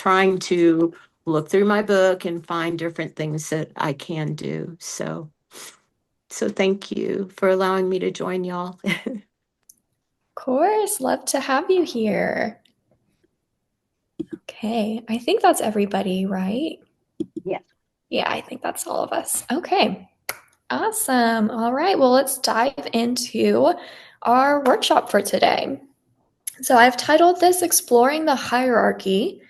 trying to look through my book and find different things that I can do. So thank you for allowing me to join y'all. Of course, love to have you here. Okay, I think that's everybody, right? Yeah. Yeah, I think that's all of us. Okay, awesome. All right, well, let's dive into our workshop for today. So I've titled this Exploring the Hierarchy.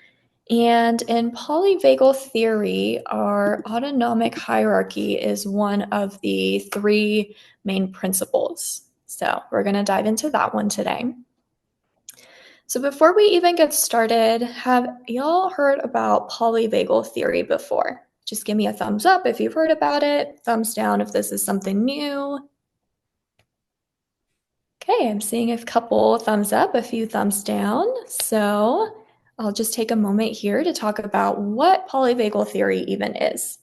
And in polyvagal theory, our autonomic hierarchy is one of the three main principles. So we're going to dive into that one today. So before we even get started, have y'all heard about polyvagal theory before? Just give me a thumbs up if you've heard about it, thumbs down if this is something new. Okay, I'm seeing a couple thumbs up, a few thumbs down. So I'll just take a moment here to talk about what polyvagal theory even is.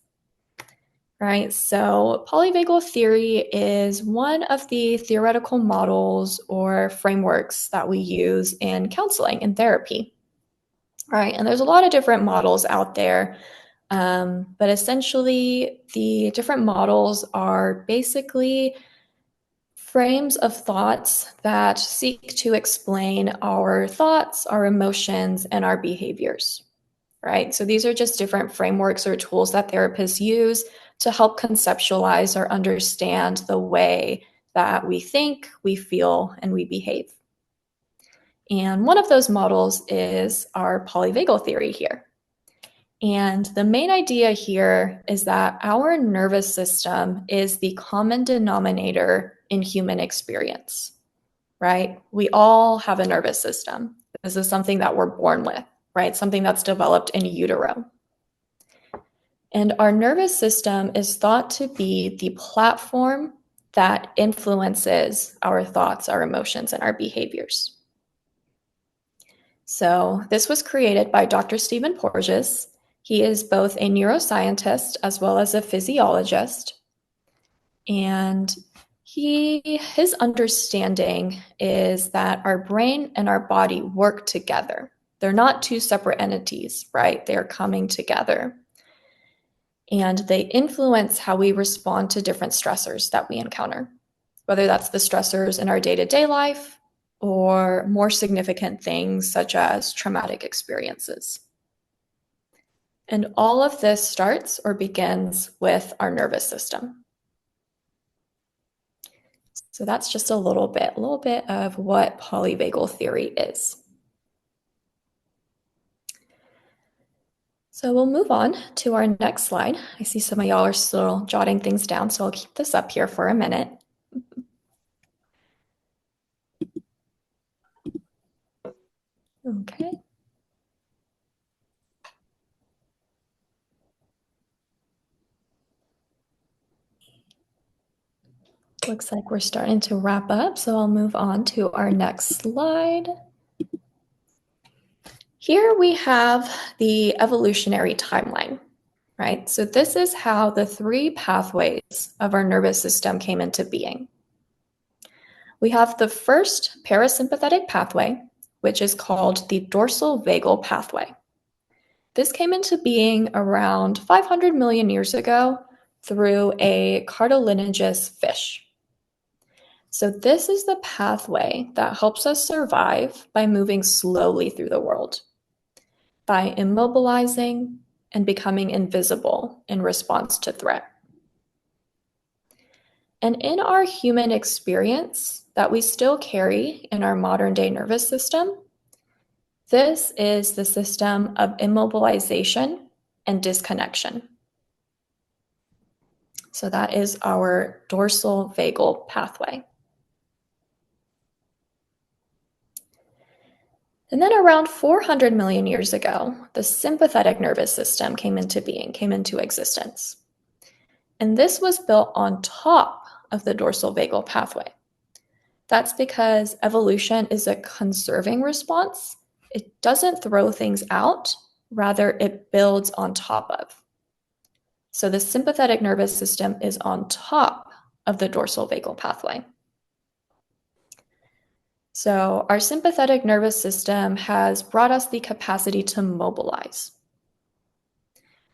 Right, so polyvagal theory is one of the theoretical models or frameworks that we use in counseling and therapy. Right, and there's a lot of different models out there, but essentially the different models are basically frames of thoughts that seek to explain our thoughts, our emotions, and our behaviors, right? So these are just different frameworks or tools that therapists use to help conceptualize or understand the way that we think, we feel, and we behave. And one of those models is our polyvagal theory here. And the main idea here is that our nervous system is the common denominator in human experience, right? We all have a nervous system. This is something that we're born with, right? Something that's developed in utero. And our nervous system is thought to be the platform that influences our thoughts, our emotions, and our behaviors. So this was created by Dr. Stephen Porges. He is both a neuroscientist as well as a physiologist. And his understanding is that our brain and our body work together. They're not two separate entities, right? They're coming together. And they influence how we respond to different stressors that we encounter, whether that's the stressors in our day-to-day life or more significant things such as traumatic experiences. And all of this starts or begins with our nervous system. So that's just a little bit of what polyvagal theory is. So we'll move on to our next slide. I see some of y'all are still jotting things down, so I'll keep this up here for a minute. Okay. Looks like we're starting to wrap up, so I'll move on to our next slide. Here we have the evolutionary timeline, right? So this is how the three pathways of our nervous system came into being. We have the first parasympathetic pathway, which is called the dorsal vagal pathway. This came into being around 500 million years ago through a cartilaginous fish. So this is the pathway that helps us survive by moving slowly through the world, by immobilizing and becoming invisible in response to threat. And in our human experience that we still carry in our modern day nervous system, this is the system of immobilization and disconnection. So that is our dorsal vagal pathway. And then around 400 million years ago, the sympathetic nervous system came into existence. And this was built on top of the dorsal vagal pathway. That's because evolution is a conserving response. It doesn't throw things out, rather it builds on top of. So the sympathetic nervous system is on top of the dorsal vagal pathway. So our sympathetic nervous system has brought us the capacity to mobilize.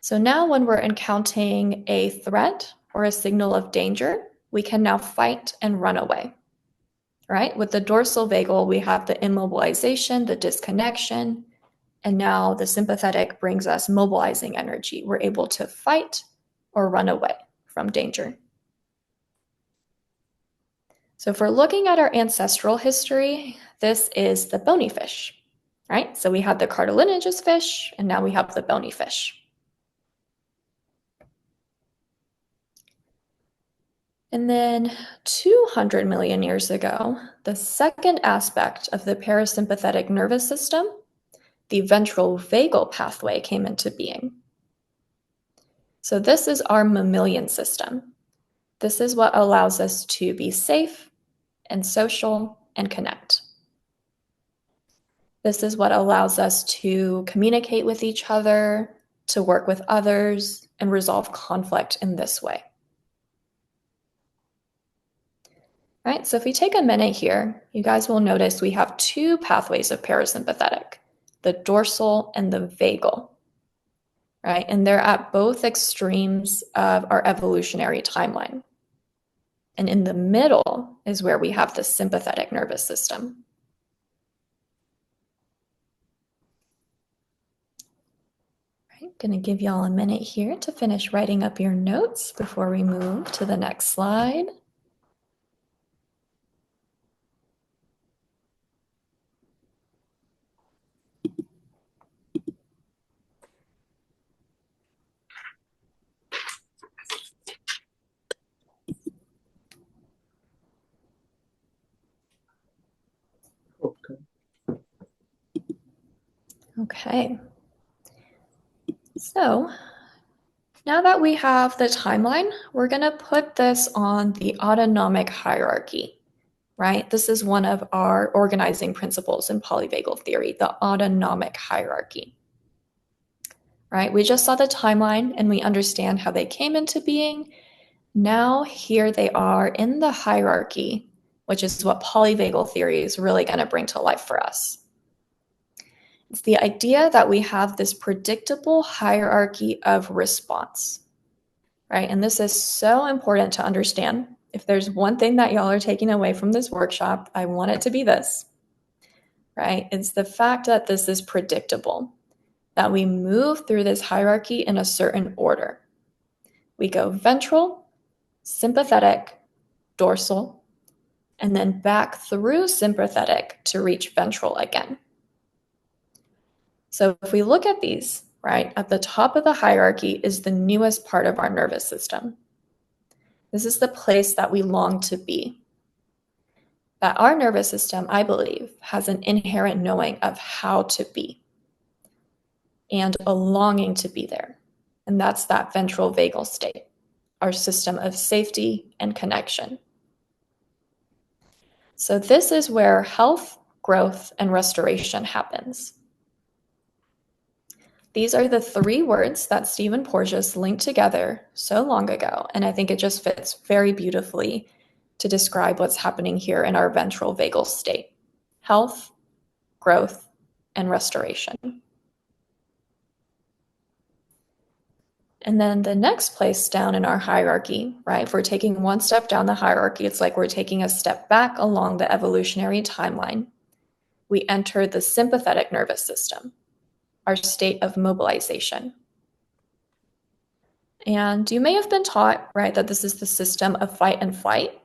So now when we're encountering a threat or a signal of danger, we can now fight and run away, right? With the dorsal vagal, we have the immobilization, the disconnection, and now the sympathetic brings us mobilizing energy. We're able to fight or run away from danger. So if we're looking at our ancestral history, this is the bony fish, right? So we have the cartilaginous fish, and now we have the bony fish. And then 200 million years ago, the second aspect of the parasympathetic nervous system, the ventral vagal pathway, came into being. So this is our mammalian system. This is what allows us to be safe and social and connect. This is what allows us to communicate with each other, to work with others, and resolve conflict in this way. Right, so if we take a minute here, you guys will notice we have two pathways of parasympathetic, the dorsal and the vagal, right? And they're at both extremes of our evolutionary timeline. And in the middle is where we have the sympathetic nervous system. Right, gonna give y'all a minute here to finish writing up your notes before we move to the next slide. Okay. So now that we have the timeline, we're going to put this on the autonomic hierarchy, right? This is one of our organizing principles in polyvagal theory, the autonomic hierarchy, right? We just saw the timeline and we understand how they came into being. Now here they are in the hierarchy, which is what polyvagal theory is really going to bring to life for us. It's the idea that we have this predictable hierarchy of response, right? And this is so important to understand. If there's one thing that y'all are taking away from this workshop, I want it to be this, right? It's the fact that this is predictable, that we move through this hierarchy in a certain order. We go ventral, sympathetic, dorsal, and then back through sympathetic to reach ventral again. So if we look at these, right, at the top of the hierarchy is the newest part of our nervous system. This is the place that we long to be. That our nervous system, I believe, has an inherent knowing of how to be and a longing to be there. And that's that ventral vagal state, our system of safety and connection. So this is where health, growth, and restoration happens. These are the three words that Stephen Porges linked together so long ago, and I think it just fits very beautifully to describe what's happening here in our ventral vagal state: health, growth, and restoration. And then the next place down in our hierarchy, right? If we're taking one step down the hierarchy, it's like we're taking a step back along the evolutionary timeline. We enter the sympathetic nervous system, our state of mobilization. And you may have been taught, right, that this is the system of fight and flight.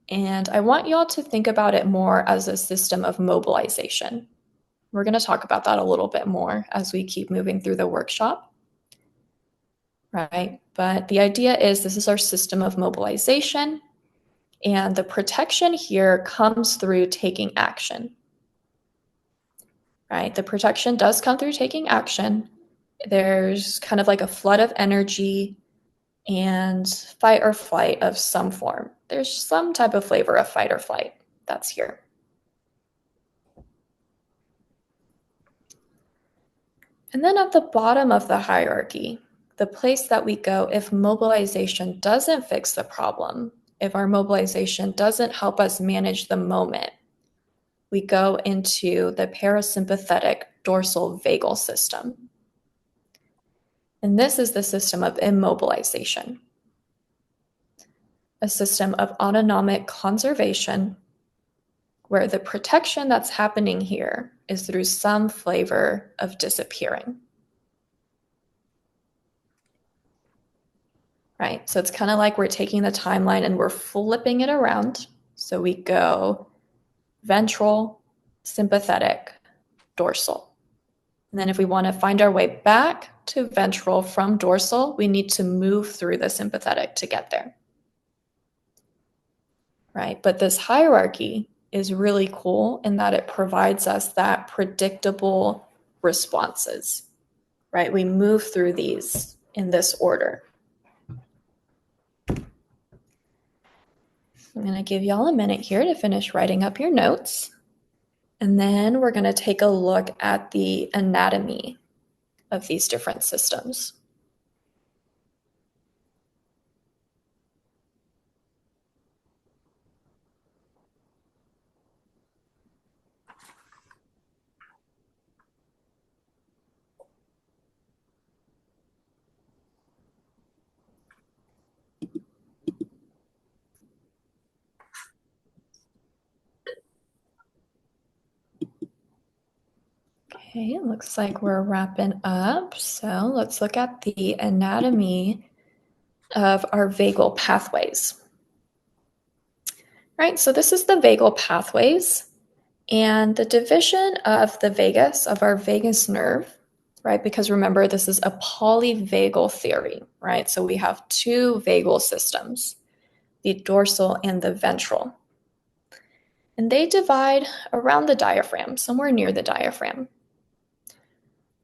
And I want y'all to think about it more as a system of mobilization. We're going to talk about that a little bit more as we keep moving through the workshop, right? But the idea is this is our system of mobilization, and the protection here comes through taking action, right? The protection does come through taking action. There's kind of like a flood of energy and fight or flight of some form. There's some type of flavor of fight or flight that's here. And then at the bottom of the hierarchy, the place that we go if mobilization doesn't fix the problem, if our mobilization doesn't help us manage the moment, we go into the parasympathetic dorsal vagal system. And this is the system of immobilization, a system of autonomic conservation where the protection that's happening here is through some flavor of disappearing. Right? So it's kind of like we're taking the timeline and we're flipping it around. So we go ventral, sympathetic, dorsal. And then if we want to find our way back to ventral from dorsal, we need to move through the sympathetic to get there. Right? But this hierarchy is really cool in that it provides us that predictable responses. Right? We move through these in this order. I'm going to give y'all a minute here to finish writing up your notes. And then we're going to take a look at the anatomy of these different systems. Okay, it looks like we're wrapping up. So let's look at the anatomy of our vagal pathways. Right, so this is the vagal pathways and the division of the vagus, of our vagus nerve, right? Because remember, this is a polyvagal theory, right? So we have two vagal systems, the dorsal and the ventral. And they divide around the diaphragm, somewhere near the diaphragm.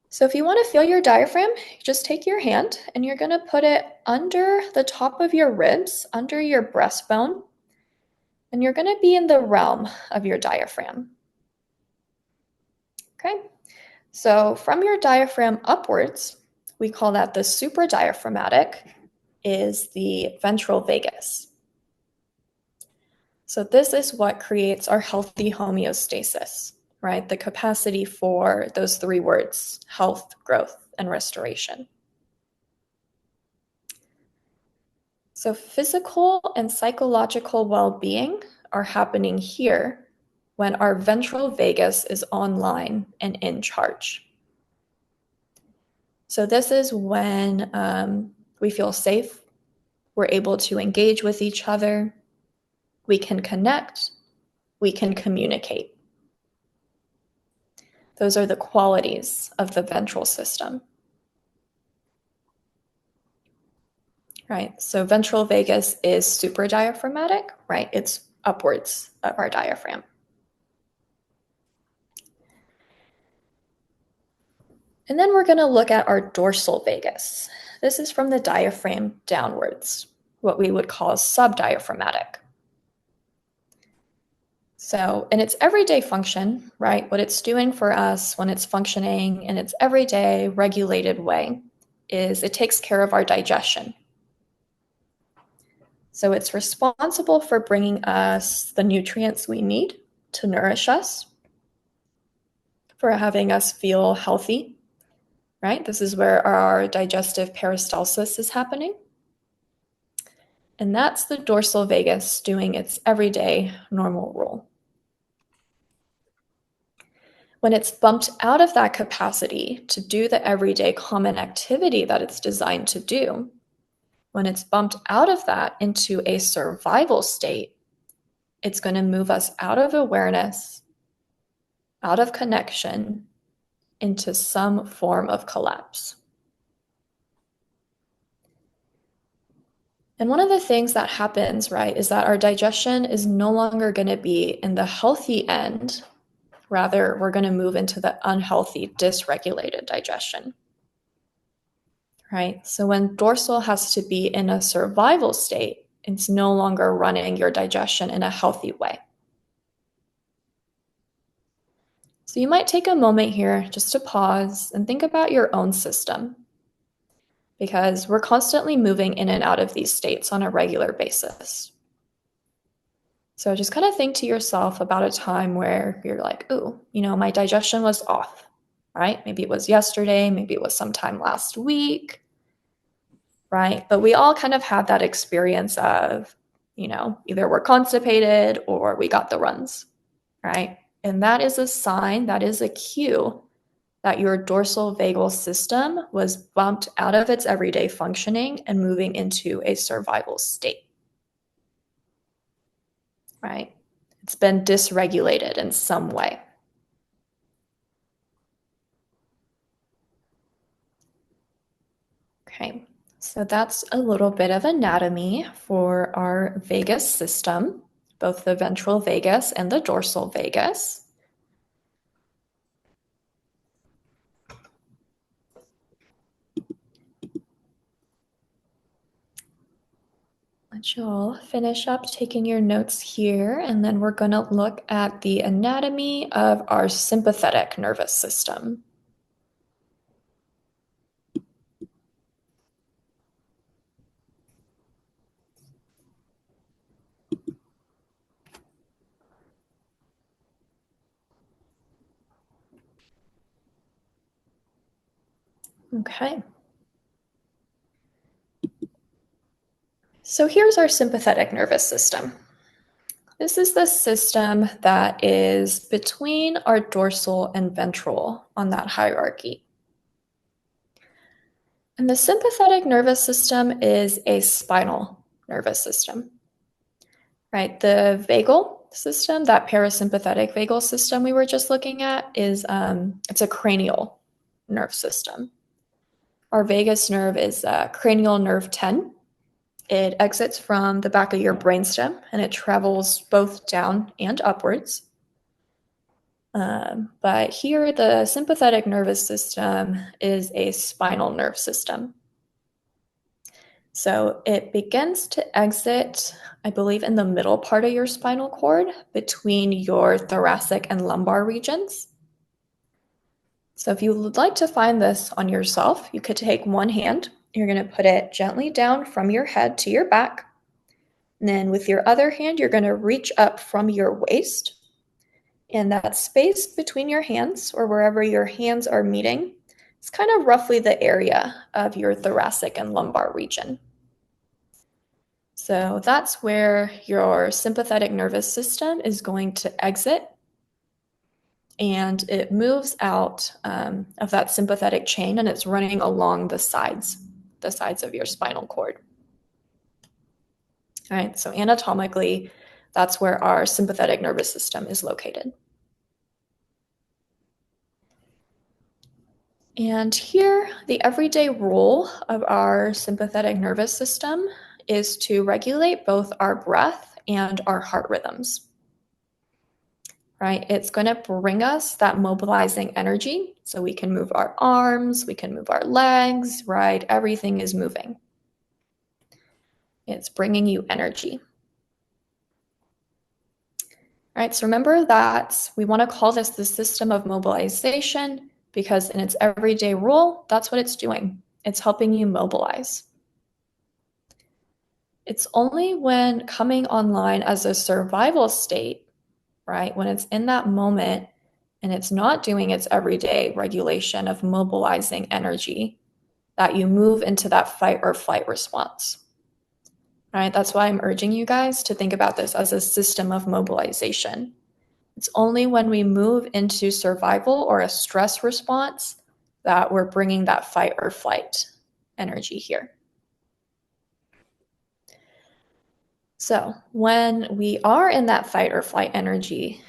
So if you want to feel your diaphragm, just take your hand and you're going to put it under the top of your ribs, under your breastbone, and you're going to be in the realm of your diaphragm. Okay, so from your diaphragm upwards, we call that the supradiaphragmatic, is the ventral vagus. So this is what creates our healthy homeostasis, right? The capacity for those three words: health, growth, and restoration. So physical and psychological well-being are happening here when our ventral vagus is online and in charge. So this is when we feel safe, we're able to engage with each other, we can connect, we can communicate. Those are the qualities of the ventral system. Right, so ventral vagus is supradiaphragmatic, right? It's upwards of our diaphragm. And then we're going to look at our dorsal vagus. This is from the diaphragm downwards, what we would call subdiaphragmatic. So in its everyday function, right, what it's doing for us when it's functioning in its everyday regulated way is it takes care of our digestion. So it's responsible for bringing us the nutrients we need to nourish us, for having us feel healthy, right? This is where our digestive peristalsis is happening. And that's the dorsal vagus doing its everyday normal role. When it's bumped out of that capacity to do the everyday common activity that it's designed to do, when it's bumped out of that into a survival state, it's going to move us out of awareness, out of connection, into some form of collapse. And one of the things that happens, right, is that our digestion is no longer going to be in the healthy end. Rather, we're going to move into the unhealthy, dysregulated digestion. Right? So when dorsal has to be in a survival state, it's no longer running your digestion in a healthy way. So you might take a moment here just to pause and think about your own system, because we're constantly moving in and out of these states on a regular basis. So just kind of think to yourself about a time where you're like, ooh, my digestion was off, right? Maybe it was yesterday, maybe it was sometime last week, right? But we all kind of have that experience of, either we're constipated or we got the runs, right? And that is a sign, that is a cue that your dorsal vagal system was bumped out of its everyday functioning and moving into a survival state, right? It's been dysregulated in some way. Okay, so that's a little bit of anatomy for our vagus system, both the ventral vagus and the dorsal vagus. Let you all finish up taking your notes here, and then we're going to look at the anatomy of our sympathetic nervous system. Okay. So here's our sympathetic nervous system. This is the system that is between our dorsal and ventral on that hierarchy. And the sympathetic nervous system is a spinal nervous system, right? The vagal system, that parasympathetic vagal system we were just looking at, is it's a cranial nerve system. Our vagus nerve is cranial nerve 10. It exits from the back of your brainstem and it travels both down and upwards. But here, the sympathetic nervous system is a spinal nerve system. So it begins to exit, I believe, in the middle part of your spinal cord between your thoracic and lumbar regions. So if you would like to find this on yourself, you could take one hand, you're going to put it gently down from your head to your back. And then with your other hand, you're going to reach up from your waist. And that space between your hands, or wherever your hands are meeting, is kind of roughly the area of your thoracic and lumbar region. So that's where your sympathetic nervous system is going to exit, and it moves out of that sympathetic chain, and it's running along the sides of your spinal cord. All right, so anatomically, that's where our sympathetic nervous system is located. And here, the everyday role of our sympathetic nervous system is to regulate both our breath and our heart rhythms. Right? It's going to bring us that mobilizing energy so we can move our arms, we can move our legs, right? Everything is moving. It's bringing you energy. All right, so remember that we want to call this the system of mobilization because in its everyday role, that's what it's doing. It's helping you mobilize. It's only when coming online as a survival state, right, when it's in that moment and it's not doing its everyday regulation of mobilizing energy, that you move into that fight or flight response. All right, that's why I'm urging you guys to think about this as a system of mobilization. It's only when we move into survival or a stress response that we're bringing that fight or flight energy here. So when we are in that fight or flight energy,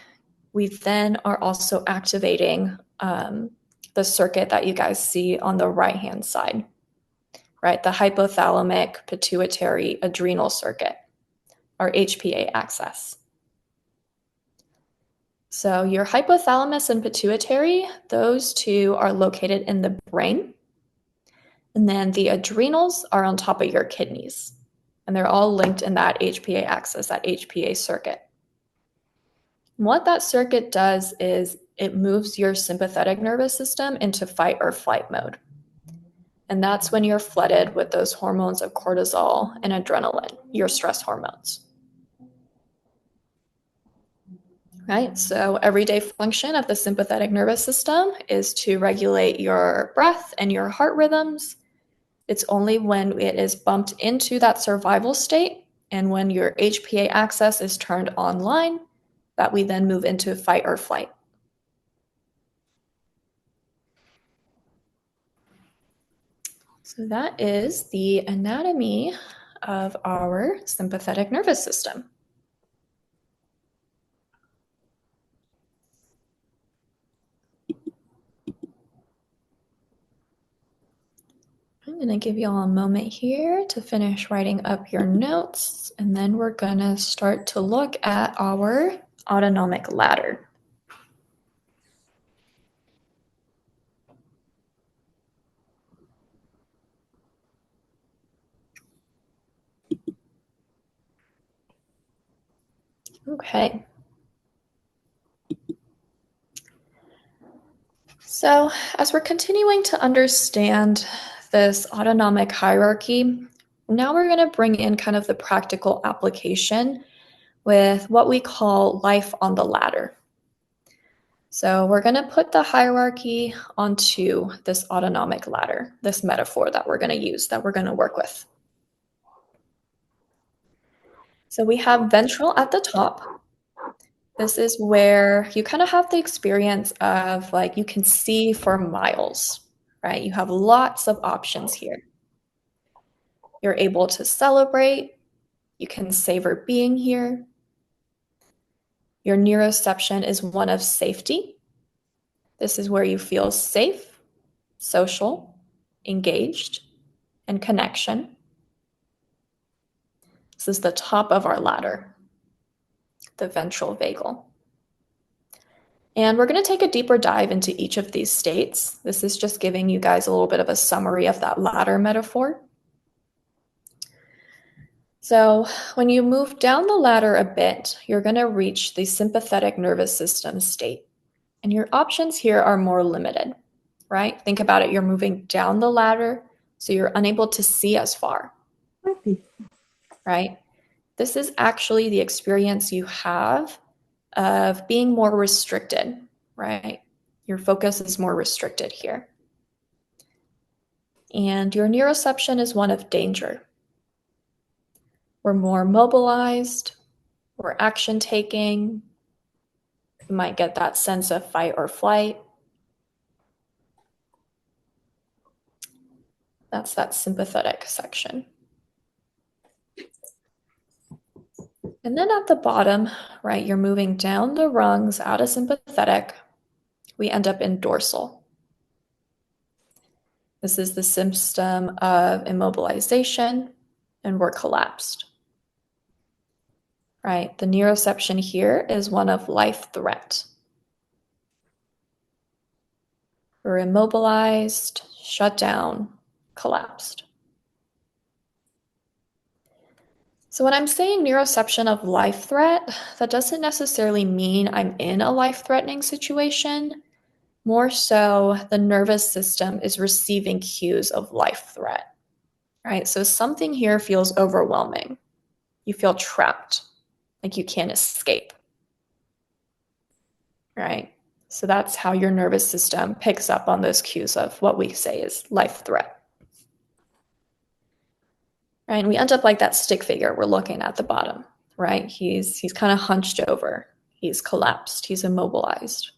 we then are also activating the circuit that you guys see on the right-hand side, right? The hypothalamic pituitary adrenal circuit, or HPA axis. So your hypothalamus and pituitary, those two are located in the brain. And then the adrenals are on top of your kidneys. And they're all linked in that HPA axis, that HPA circuit. And what that circuit does is it moves your sympathetic nervous system into fight or flight mode. And that's when you're flooded with those hormones of cortisol and adrenaline, your stress hormones. right? So everyday function of the sympathetic nervous system is to regulate your breath and your heart rhythms. It's only when it is bumped into that survival state and when your HPA axis is turned online that we then move into fight or flight. So that is the anatomy of our sympathetic nervous system. I'm going to give you all a moment here to finish writing up your notes, and then we're going to start to look at our autonomic ladder. Okay. So, as we're continuing to understand this autonomic hierarchy, now we're going to bring in kind of the practical application with what we call life on the ladder. So, we're going to put the hierarchy onto this autonomic ladder, this metaphor that we're going to use, that we're going to work with. So, we have ventral at the top. This is where you kind of have the experience of like you can see for miles, right? You have lots of options here. You're able to celebrate. You can savor being here. Your neuroception is one of safety. This is where you feel safe, social, engaged, and connection. This is the top of our ladder, the ventral vagal. And we're going to take a deeper dive into each of these states. This is just giving you guys a little bit of a summary of that ladder metaphor. So when you move down the ladder a bit, you're going to reach the sympathetic nervous system state. And your options here are more limited, right? Think about it. You're moving down the ladder, so you're unable to see as far, right? This is actually the experience you have of being more restricted, right? Your focus is more restricted here. And your neuroception is one of danger. We're more mobilized, we're action taking, you might get that sense of fight or flight. That's that sympathetic section. And then at the bottom, right, you're moving down the rungs out of sympathetic. We end up in dorsal. This is the system of immobilization, and we're collapsed. Right, the neuroception here is one of life threat. We're immobilized, shut down, collapsed. So when I'm saying neuroception of life threat, that doesn't necessarily mean I'm in a life-threatening situation. More so, the nervous system is receiving cues of life threat, right? So something here feels overwhelming. You feel trapped, like you can't escape, right? So that's how your nervous system picks up on those cues of what we say is life threat. Right? And we end up like that stick figure we're looking at the bottom, right? He's kind of hunched over. He's collapsed. He's immobilized.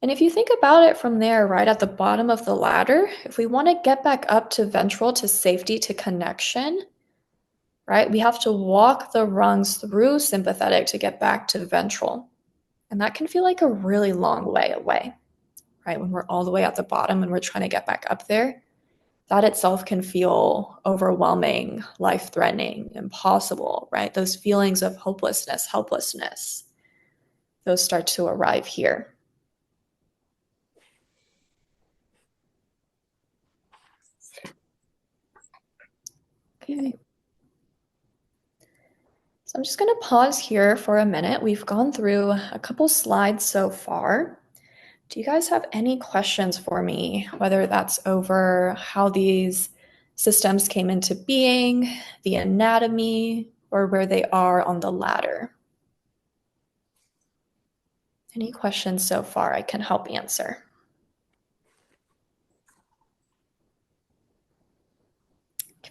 And if you think about it from there, right at the bottom of the ladder, if we want to get back up to ventral, to safety, to connection, right, we have to walk the rungs through sympathetic to get back to ventral. And that can feel like a really long way away, right? When we're all the way at the bottom and we're trying to get back up there, that itself can feel overwhelming, life-threatening, impossible, right? Those feelings of hopelessness, helplessness, those start to arrive here. Okay. So I'm just going to pause here for a minute. We've gone through a couple slides so far. Do you guys have any questions for me, whether that's over how these systems came into being, the anatomy, or where they are on the ladder? Any questions so far I can help answer?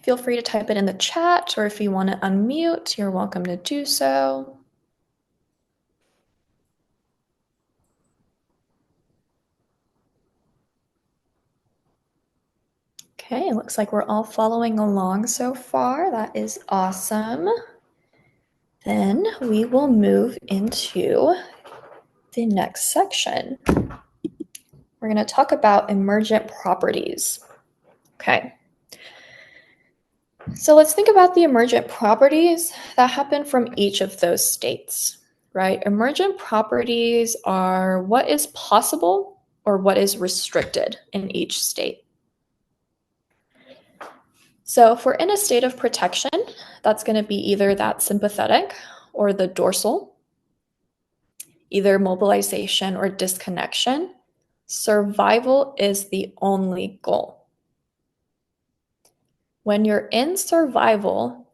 Feel free to type it in the chat, or if you want to unmute, you're welcome to do so. Okay, it looks like we're all following along so far. That is awesome. Then we will move into the next section. We're going to talk about emergent properties. Okay. So let's think about the emergent properties that happen from each of those states, right? Emergent properties are what is possible or what is restricted in each state. So if we're in a state of protection, that's going to be either that sympathetic or the dorsal, either mobilization or disconnection. Survival is the only goal. When you're in survival,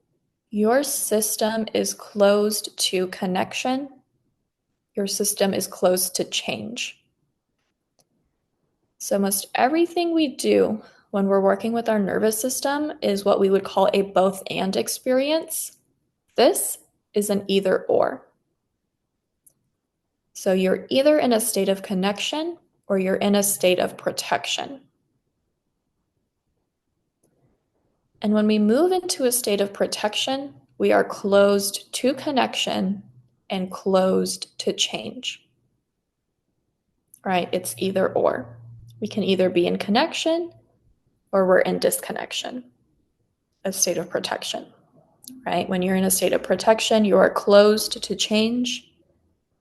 your system is closed to connection. Your system is closed to change. So most everything we do when we're working with our nervous system is what we would call a both and experience. This is an either or. So you're either in a state of connection or you're in a state of protection. And when we move into a state of protection, we are closed to connection and closed to change. Right? It's either or. We can either be in connection or we're in disconnection, a state of protection. Right? When you're in a state of protection, you are closed to change.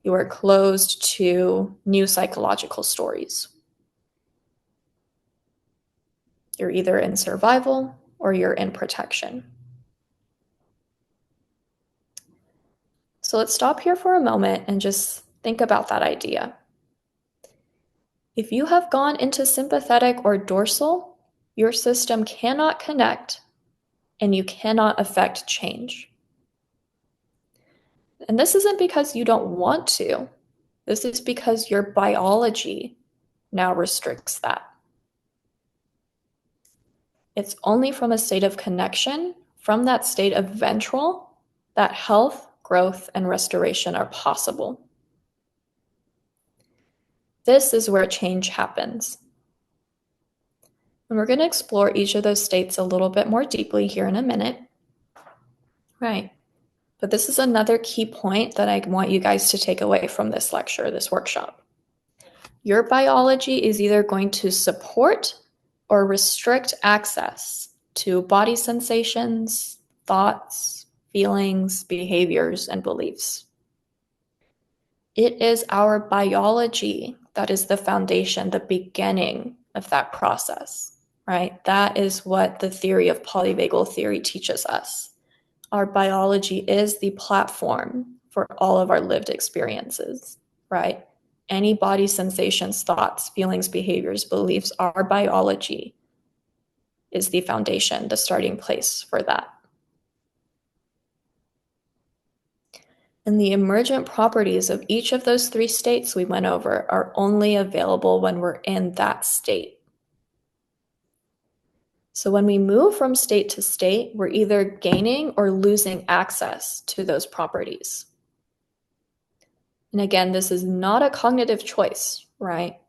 You are closed to new psychological stories. You're either in survival or you're in protection. So let's stop here for a moment and just think about that idea. If you have gone into sympathetic or dorsal, your system cannot connect and you cannot affect change. And this isn't because you don't want to. This is because your biology now restricts that. It's only from a state of connection, from that state of ventral, that health, growth, and restoration are possible. This is where change happens. And we're going to explore each of those states a little bit more deeply here in a minute. Right. But this is another key point that I want you guys to take away from this lecture, this workshop. Your biology is either going to support or restrict access to body sensations, thoughts, feelings, behaviors, and beliefs. It is our biology that is the foundation, the beginning of that process, right? That is what the theory of polyvagal theory teaches us. Our biology is the platform for all of our lived experiences, right? Any body sensations, thoughts, feelings, behaviors, beliefs, our biology is the foundation, the starting place for that. And the emergent properties of each of those three states we went over are only available when we're in that state. So when we move from state to state, we're either gaining or losing access to those properties. And again, this is not a cognitive choice, right?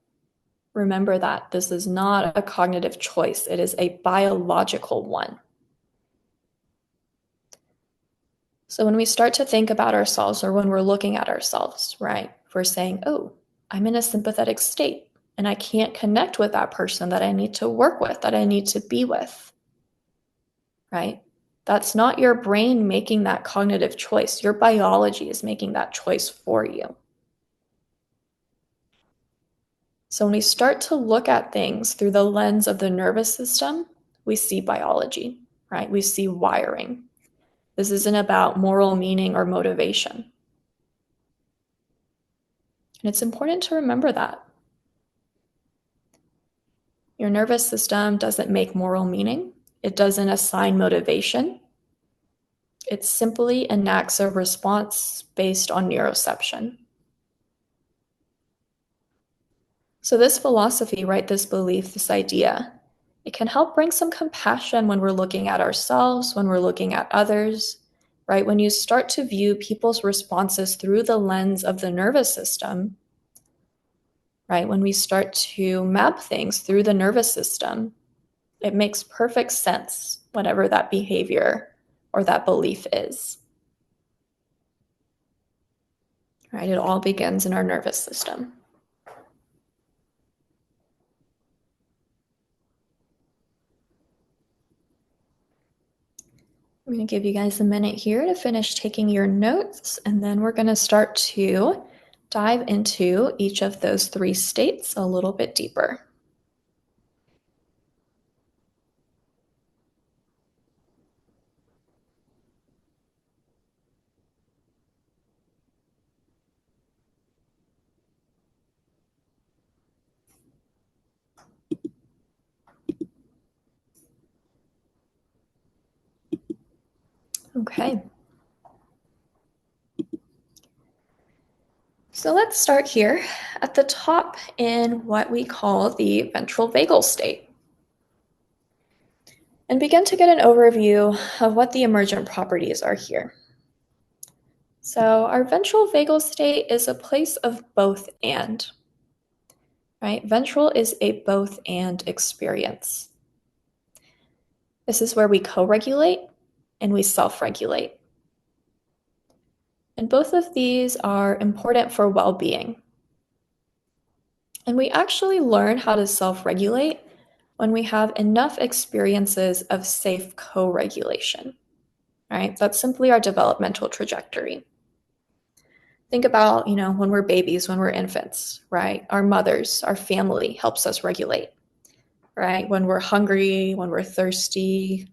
Remember that this is not a cognitive choice. It is a biological one. So when we start to think about ourselves, or when we're looking at ourselves, right? If we're saying, oh, I'm in a sympathetic state and I can't connect with that person that I need to work with, that I need to be with, right? That's not your brain making that cognitive choice. Your biology is making that choice for you. So when we start to look at things through the lens of the nervous system, we see biology, right? We see wiring. This isn't about moral meaning or motivation. And it's important to remember that. Your nervous system doesn't make moral meaning. It doesn't assign motivation. It simply enacts a response based on neuroception. So this philosophy, right, this belief, this idea, it can help bring some compassion when we're looking at ourselves, when we're looking at others, right? When you start to view people's responses through the lens of the nervous system, right? When we start to map things through the nervous system, it makes perfect sense, whatever that behavior or that belief is. Right? It all begins in our nervous system. I'm going to give you guys a minute here to finish taking your notes, and then we're going to start to dive into each of those 3 states a little bit deeper. Okay. So let's start here at the top in what we call the ventral vagal state, and begin to get an overview of what the emergent properties are here. So our ventral vagal state is a place of both and, right? Ventral is a both and experience. This is where we co-regulate and we self-regulate. And both of these are important for well-being. And we actually learn how to self-regulate when we have enough experiences of safe co-regulation, right? That's simply our developmental trajectory. Think about, when we're babies, when we're infants, right? Our mothers, our family helps us regulate, right? When we're hungry, when we're thirsty,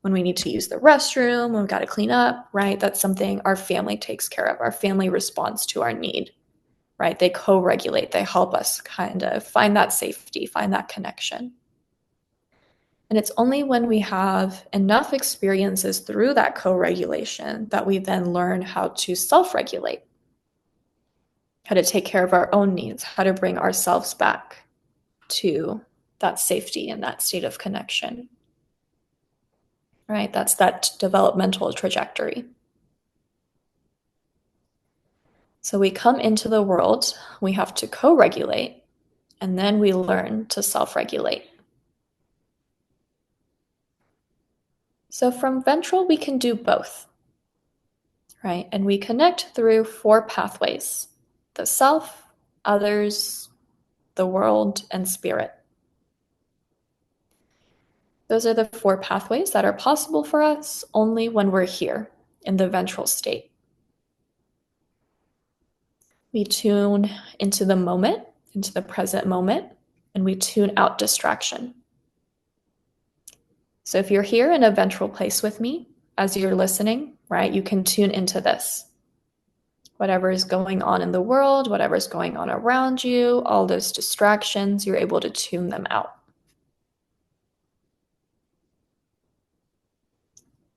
when we need to use the restroom, when we've got to clean up, right? That's something our family takes care of. Our family responds to our need, right? They co-regulate. They help us kind of find that safety, find that connection. And it's only when we have enough experiences through that co-regulation that we then learn how to self-regulate, how to take care of our own needs, how to bring ourselves back to that safety and that state of connection. Right? That's that developmental trajectory. So we come into the world, we have to co-regulate, and then we learn to self-regulate. So from ventral, we can do both, right? And we connect through 4 pathways: the self, others, the world, and spirit. Those are the 4 pathways that are possible for us only when we're here in the ventral state. We tune into the moment, into the present moment, and we tune out distraction. So if you're here in a ventral place with me, as you're listening, right, you can tune into this. Whatever is going on in the world, whatever is going on around you, all those distractions, you're able to tune them out.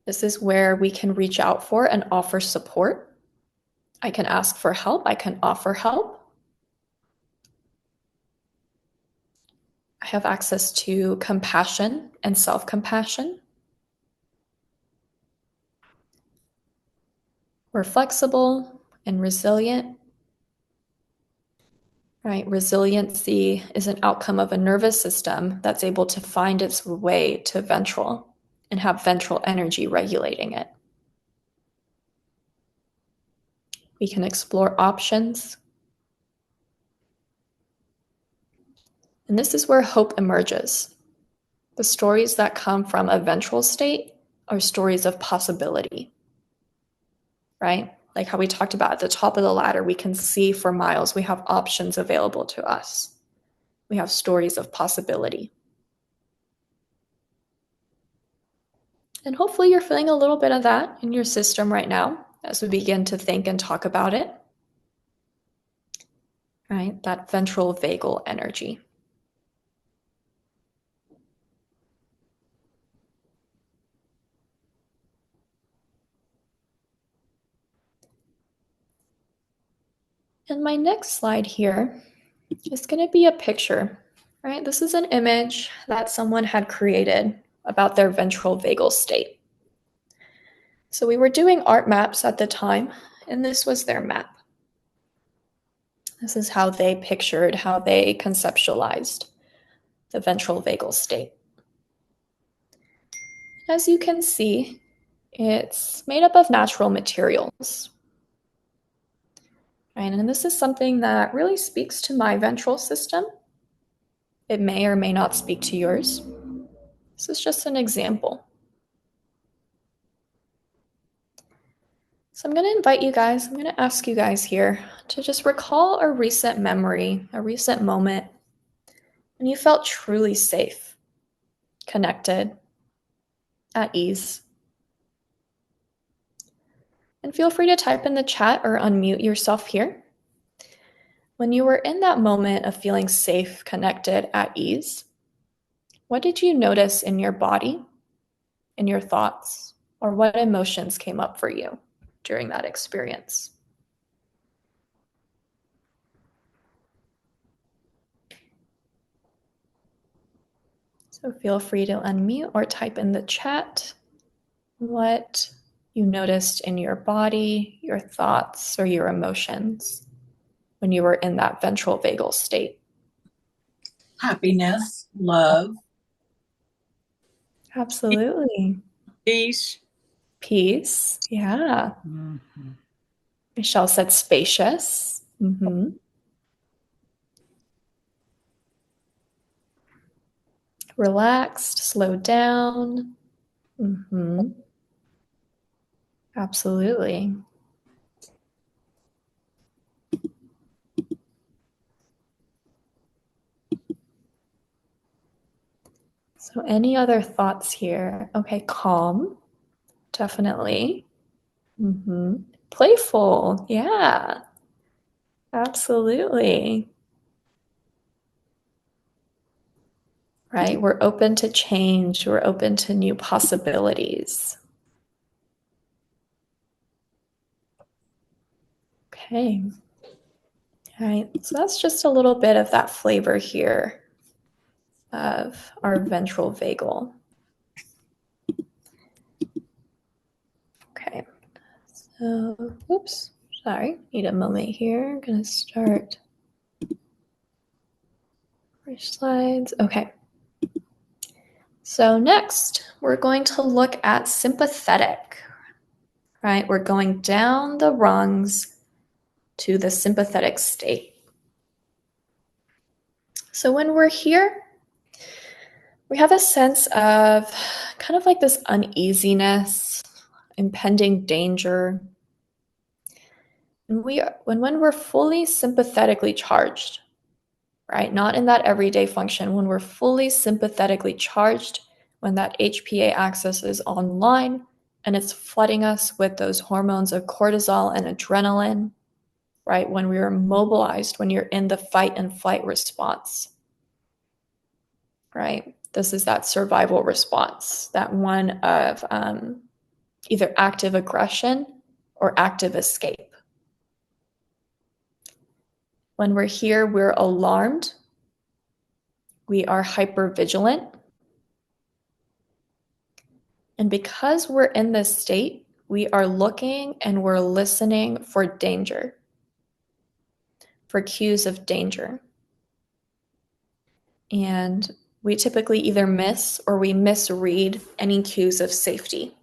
This is where we can reach out for and offer support. I can ask for help. I can offer help. I have access to compassion and self-compassion. We're flexible and resilient. Right? Resiliency is an outcome of a nervous system that's able to find its way to ventral and have ventral energy regulating it. We can explore options. And this is where hope emerges. The stories that come from a ventral state are stories of possibility, right? Like how we talked about at the top of the ladder, we can see for miles. We have options available to us. We have stories of possibility. And hopefully you're feeling a little bit of that in your system right now as we begin to think and talk about it. Right? That ventral vagal energy. And my next slide here is going to be a picture, right? This is an image that someone had created about their ventral vagal state. So we were doing art maps at the time, and this was their map. This is how they pictured, how they conceptualized the ventral vagal state. As you can see, it's made up of natural materials. Right? And this is something that really speaks to my ventral system. It may or may not speak to yours. This is just an example. So I'm going to invite you guys, I'm going to ask you guys here to just recall a recent memory, a recent moment when you felt truly safe, connected, at ease. And feel free to type in the chat or unmute yourself here. When you were in that moment of feeling safe, connected, at ease, what did you notice in your body, in your thoughts, or what emotions came up for you during that experience? So feel free to unmute or type in the chat what you noticed in your body, your thoughts, or your emotions when you were in that ventral vagal state. Happiness, love, Absolutely. peace. Peace. Yeah. Michelle said spacious. Relaxed, slowed down. Absolutely. So any other thoughts here? Okay, calm. Definitely. Playful. Yeah. Absolutely. Right? We're open to change. We're open to new possibilities. Okay. All right. So that's just a little bit of that flavor here of our ventral vagal. Okay. So, oops. Sorry. Need a moment here. I'm going to start fresh slides. Okay. So next, we're going to look at sympathetic, right? We're going down the rungs to the sympathetic state. So when we're here, we have a sense of kind of like this uneasiness, impending danger. And when we're fully sympathetically charged, right? Not in that everyday function, when we're fully sympathetically charged, when that HPA axis is online and it's flooding us with those hormones of cortisol and adrenaline, right? When we are mobilized, when you're in the fight and flight response, right? This is that survival response, that one of either active aggression or active escape. When we're here, we're alarmed. We are hypervigilant. And because we're in this state, we are looking and we're listening for danger, for cues of danger. And we typically either miss or we misread any cues of safety.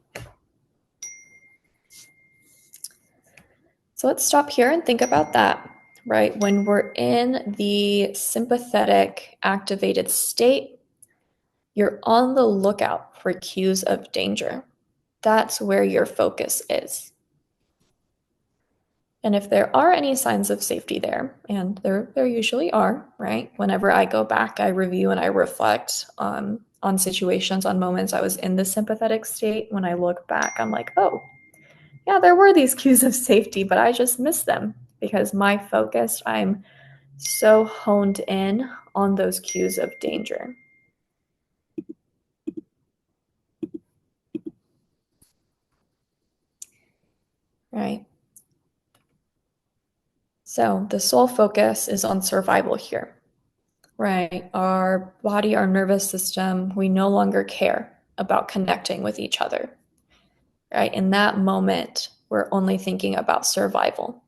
So let's stop here and think about that, right? When we're in the sympathetic activated state, you're on the lookout for cues of danger. That's where your focus is. And if there are any signs of safety there, and there usually are, right? Whenever I go back, I review and I reflect on situations, on moments I was in the sympathetic state. When I look back, I'm like, oh, yeah, there were these cues of safety, but I just missed them because my focus, I'm so honed in on those cues of danger. Right. So the sole focus is on survival here, right? Our body, our nervous system, we no longer care about connecting with each other, right? In that moment, we're only thinking about survival.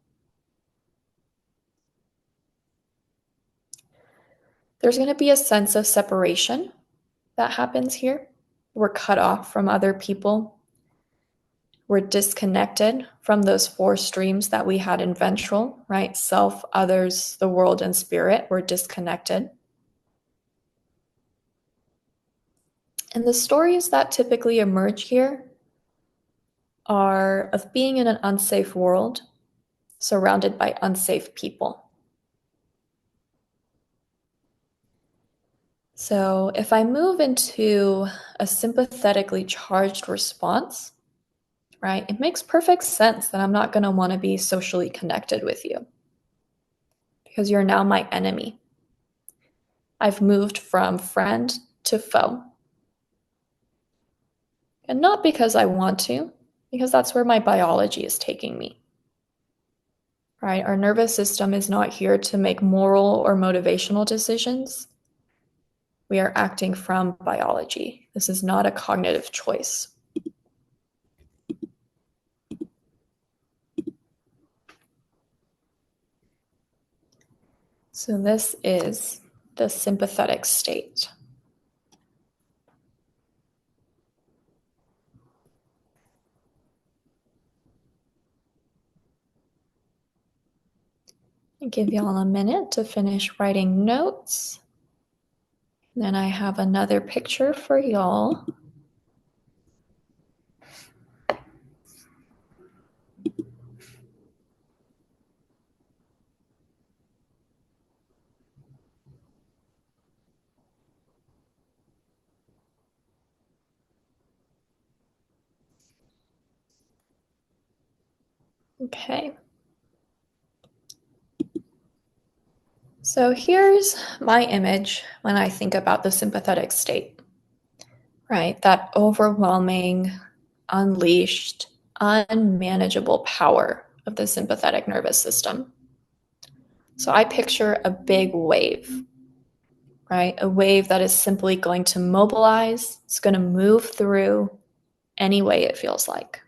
There's going to be a sense of separation that happens here. We're cut off from other people. We're disconnected from those four streams that we had in ventral, right? Self, others, the world, and spirit. We're disconnected. And the stories that typically emerge here are of being in an unsafe world, surrounded by unsafe people. So if I move into a sympathetically charged response, right, it makes perfect sense that I'm not going to want to be socially connected with you because you're now my enemy. I've moved from friend to foe. And not because I want to, because that's where my biology is taking me. Right? Our nervous system is not here to make moral or motivational decisions. We are acting from biology. This is not a cognitive choice. So this is the sympathetic state. I'll give y'all a minute to finish writing notes. Then I have another picture for y'all. Okay. So here's my image when I think about the sympathetic state, right? That overwhelming, unleashed, unmanageable power of the sympathetic nervous system. So I picture a big wave, right? A wave that is simply going to mobilize, it's going to move through any way it feels like,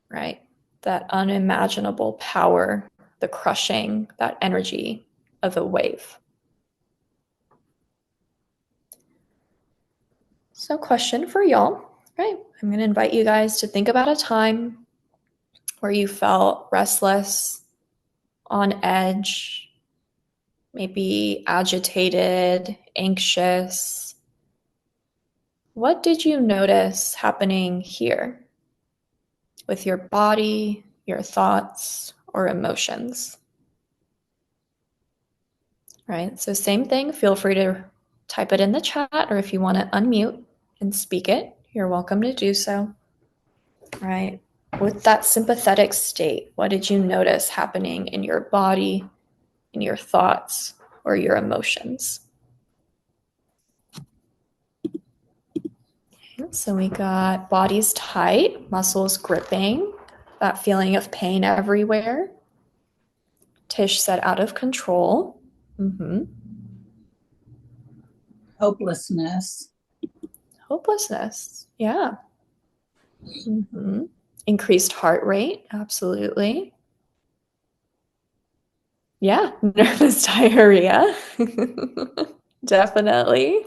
right? That unimaginable power, the crushing, that energy of a wave. So, question for y'all, right? I'm going to invite you guys to think about a time where you felt restless, on edge, maybe agitated, anxious. What did you notice happening here with your body, your thoughts, or emotions? Right? So, same thing. Feel free to type it in the chat, or if you want to unmute and speak it, you're welcome to do so. Right? With that sympathetic state, what did you notice happening in your body, in your thoughts, or your emotions? So we got bodies tight, muscles gripping, that feeling of pain everywhere. Tish said out of control. Hopelessness. Hopelessness. Yeah. Increased heart rate. Absolutely. Yeah. Nervous diarrhea. Definitely.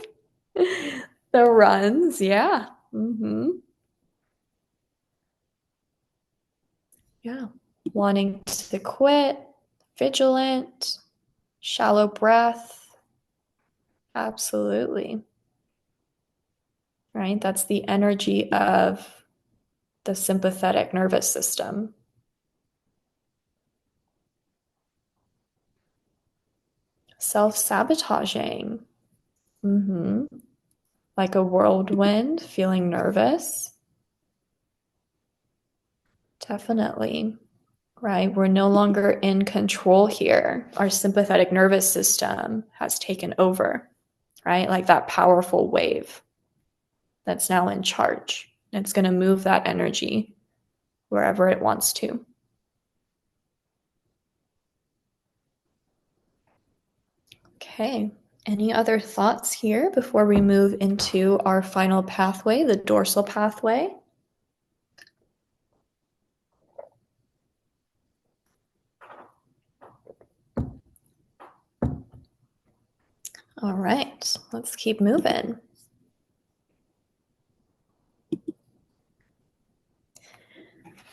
The runs. Yeah. Yeah. Wanting to quit. Vigilant. Shallow breath. Absolutely. Right? That's the energy of the sympathetic nervous system. Self-sabotaging. Like a whirlwind, feeling nervous. Definitely. Right? We're no longer in control here. Our sympathetic nervous system has taken over, right? Like that powerful wave that's now in charge. It's going to move that energy wherever it wants to. Okay. Any other thoughts here before we move into our final pathway, the dorsal pathway? All right, let's keep moving.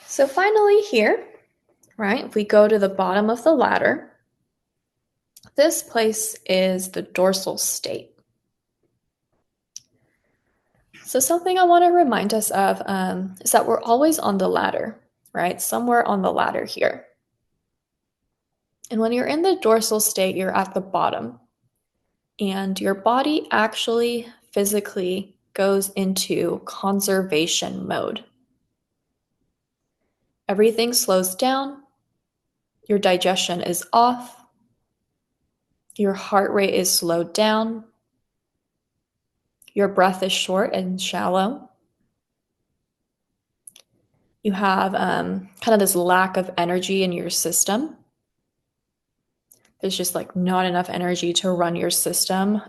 So finally here, right, if we go to the bottom of the ladder, this place is the dorsal state. So something I want to remind us of is that we're always on the ladder, right? Somewhere on the ladder here. And when you're in the dorsal state, you're at the bottom. And your body actually physically goes into conservation mode. Everything slows down. Your digestion is off. Your heart rate is slowed down. Your breath is short and shallow. You have kind of this lack of energy in your system. There's just like not enough energy to run your system.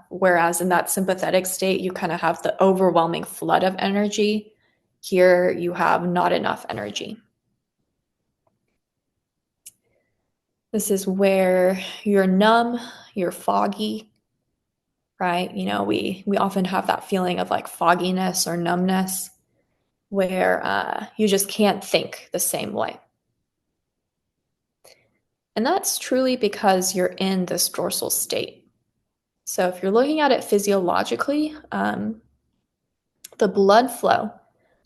Whereas in that sympathetic state, you kind of have the overwhelming flood of energy. Here, you have not enough energy. This is where you're numb, you're foggy, right? You know, we often have that feeling of like fogginess or numbness where you just can't think the same way. And that's truly because you're in this dorsal state. So if you're looking at it physiologically, the blood flow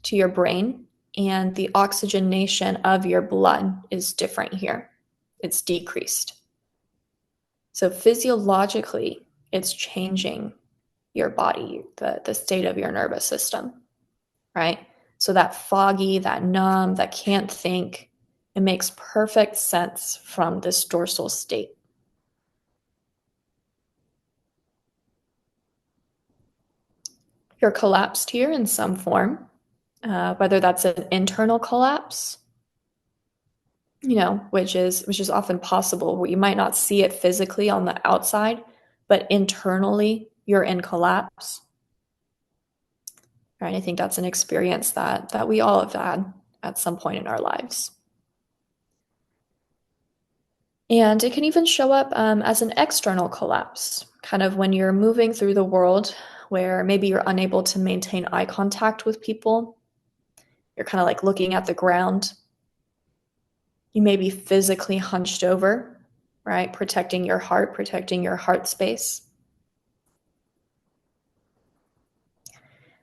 to your brain and the oxygenation of your blood is different here. It's decreased. So physiologically, it's changing your body, the state of your nervous system, right? So that foggy, that numb, that can't think, it makes perfect sense from this dorsal state. You're collapsed here in some form, whether that's an internal collapse, you know, which is often possible where you might not see it physically on the outside, but internally you're in collapse. Right? I think that's an experience that we all have had at some point in our lives. And it can even show up as an external collapse, kind of when you're moving through the world where maybe you're unable to maintain eye contact with people. You're kind of like looking at the ground. You may be physically hunched over, right? Protecting your heart space.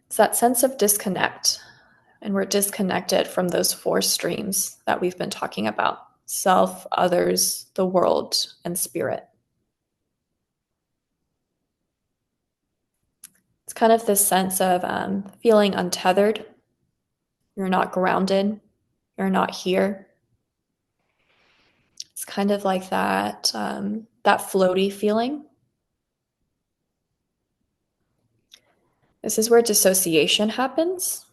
It's that sense of disconnect. And we're disconnected from those four streams that we've been talking about: self, others, the world, and spirit. It's kind of this sense of feeling untethered. You're not grounded. You're not here. It's kind of like that floaty feeling. This is where dissociation happens,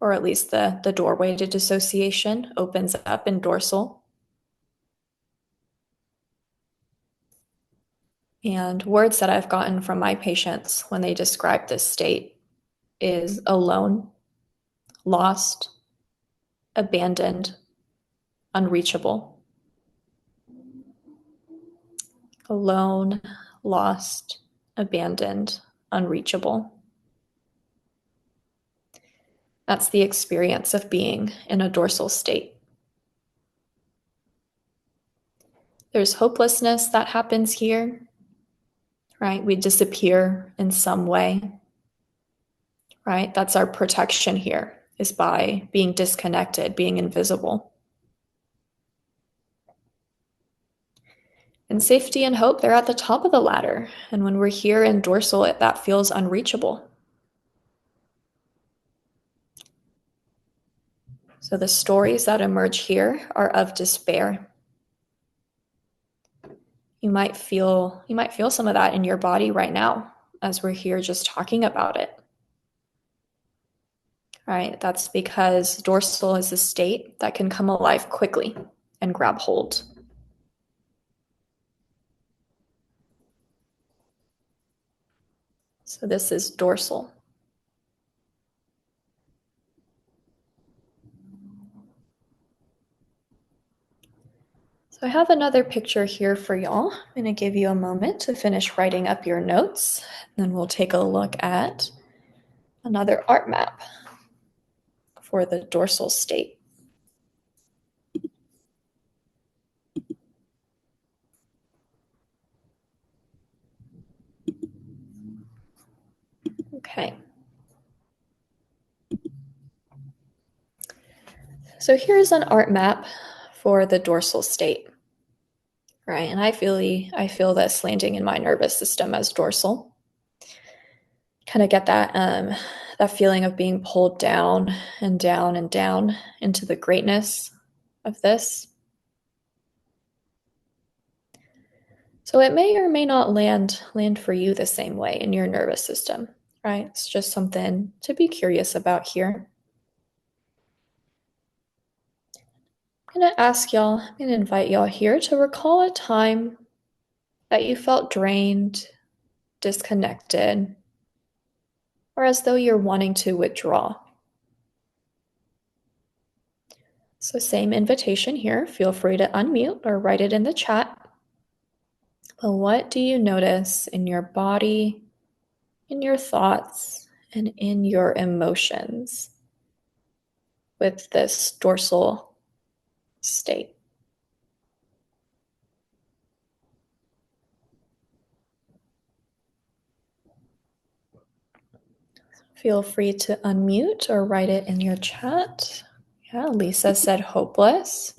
or at least the doorway to dissociation opens up in dorsal. And words that I've gotten from my patients when they describe this state is alone, lost, abandoned, unreachable. Alone, lost, abandoned, unreachable. That's the experience of being in a dorsal state. There's hopelessness that happens here, right? We disappear in some way, right? That's our protection here, is by being disconnected, being invisible. And safety and hope, they're at the top of the ladder. And when we're here in dorsal, that feels unreachable. So the stories that emerge here are of despair. You might feel some of that in your body right now as we're here just talking about it. Right? That's because dorsal is a state that can come alive quickly and grab hold. So this is dorsal. So I have another picture here for y'all. I'm going to give you a moment to finish writing up your notes. Then we'll take a look at another art map for the dorsal state. Okay. So here's an art map for the dorsal state, right? And I feel this landing in my nervous system as dorsal. Kind of get that feeling of being pulled down and down and down into the greatness of this. So it may or may not land for you the same way in your nervous system, right? It's just something to be curious about here. I'm going to invite y'all here to recall a time that you felt drained, disconnected, or as though you're wanting to withdraw. So same invitation here. Feel free to unmute or write it in the chat. But what do you notice in your body, in your thoughts, and in your emotions with this dorsal state? Feel free to unmute or write it in your chat. Yeah, Lisa said hopeless.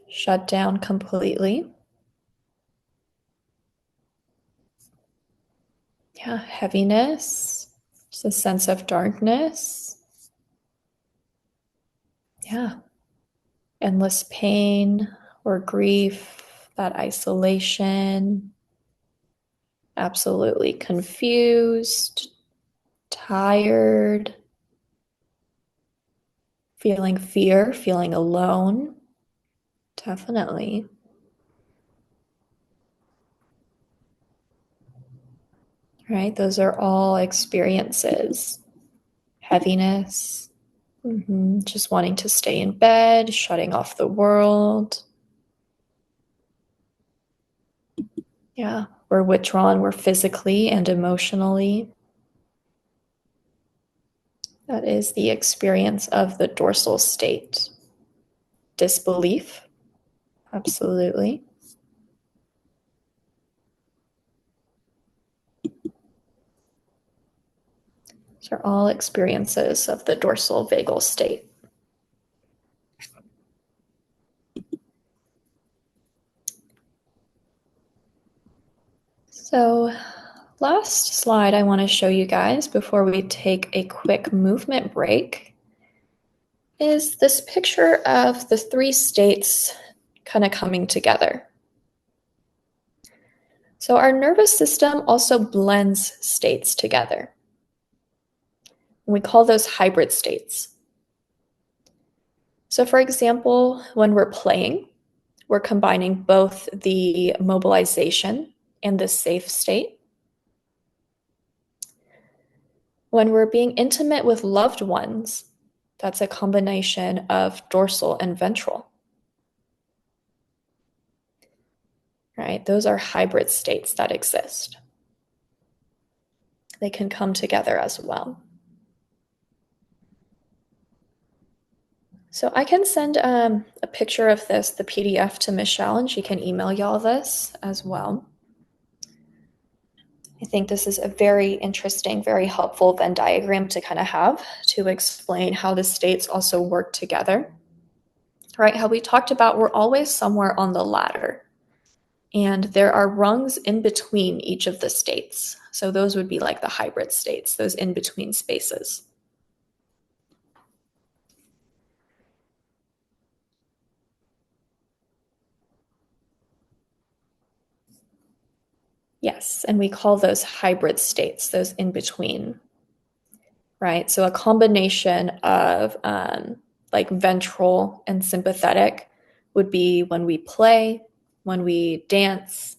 Shut down completely. Yeah, heaviness, just a sense of darkness. Yeah, endless pain or grief, that isolation. Absolutely confused, tired, feeling fear, feeling alone. Definitely. Right? Those are all experiences. Heaviness, just wanting to stay in bed, shutting off the world. Yeah, we're withdrawn, we're physically and emotionally. That is the experience of the dorsal state. Disbelief, absolutely. These are all experiences of the dorsal vagal state. So, last slide I want to show you guys before we take a quick movement break is this picture of the three states kind of coming together. So our nervous system also blends states together. We call those hybrid states. So for example, when we're playing, we're combining both the mobilization and the safe state. When we're being intimate with loved ones, that's a combination of dorsal and ventral. Right? Those are hybrid states that exist. They can come together as well. So I can send a picture of this, the PDF, to Michelle, and she can email y'all this as well. I think this is a very interesting, very helpful Venn diagram to kind of have to explain how the states also work together. Right? How we talked about we're always somewhere on the ladder. And there are rungs in between each of the states. So those would be like the hybrid states, those in between spaces. Yes, and we call those hybrid states, those in between, right? So a combination of like ventral and sympathetic would be when we play, when we dance,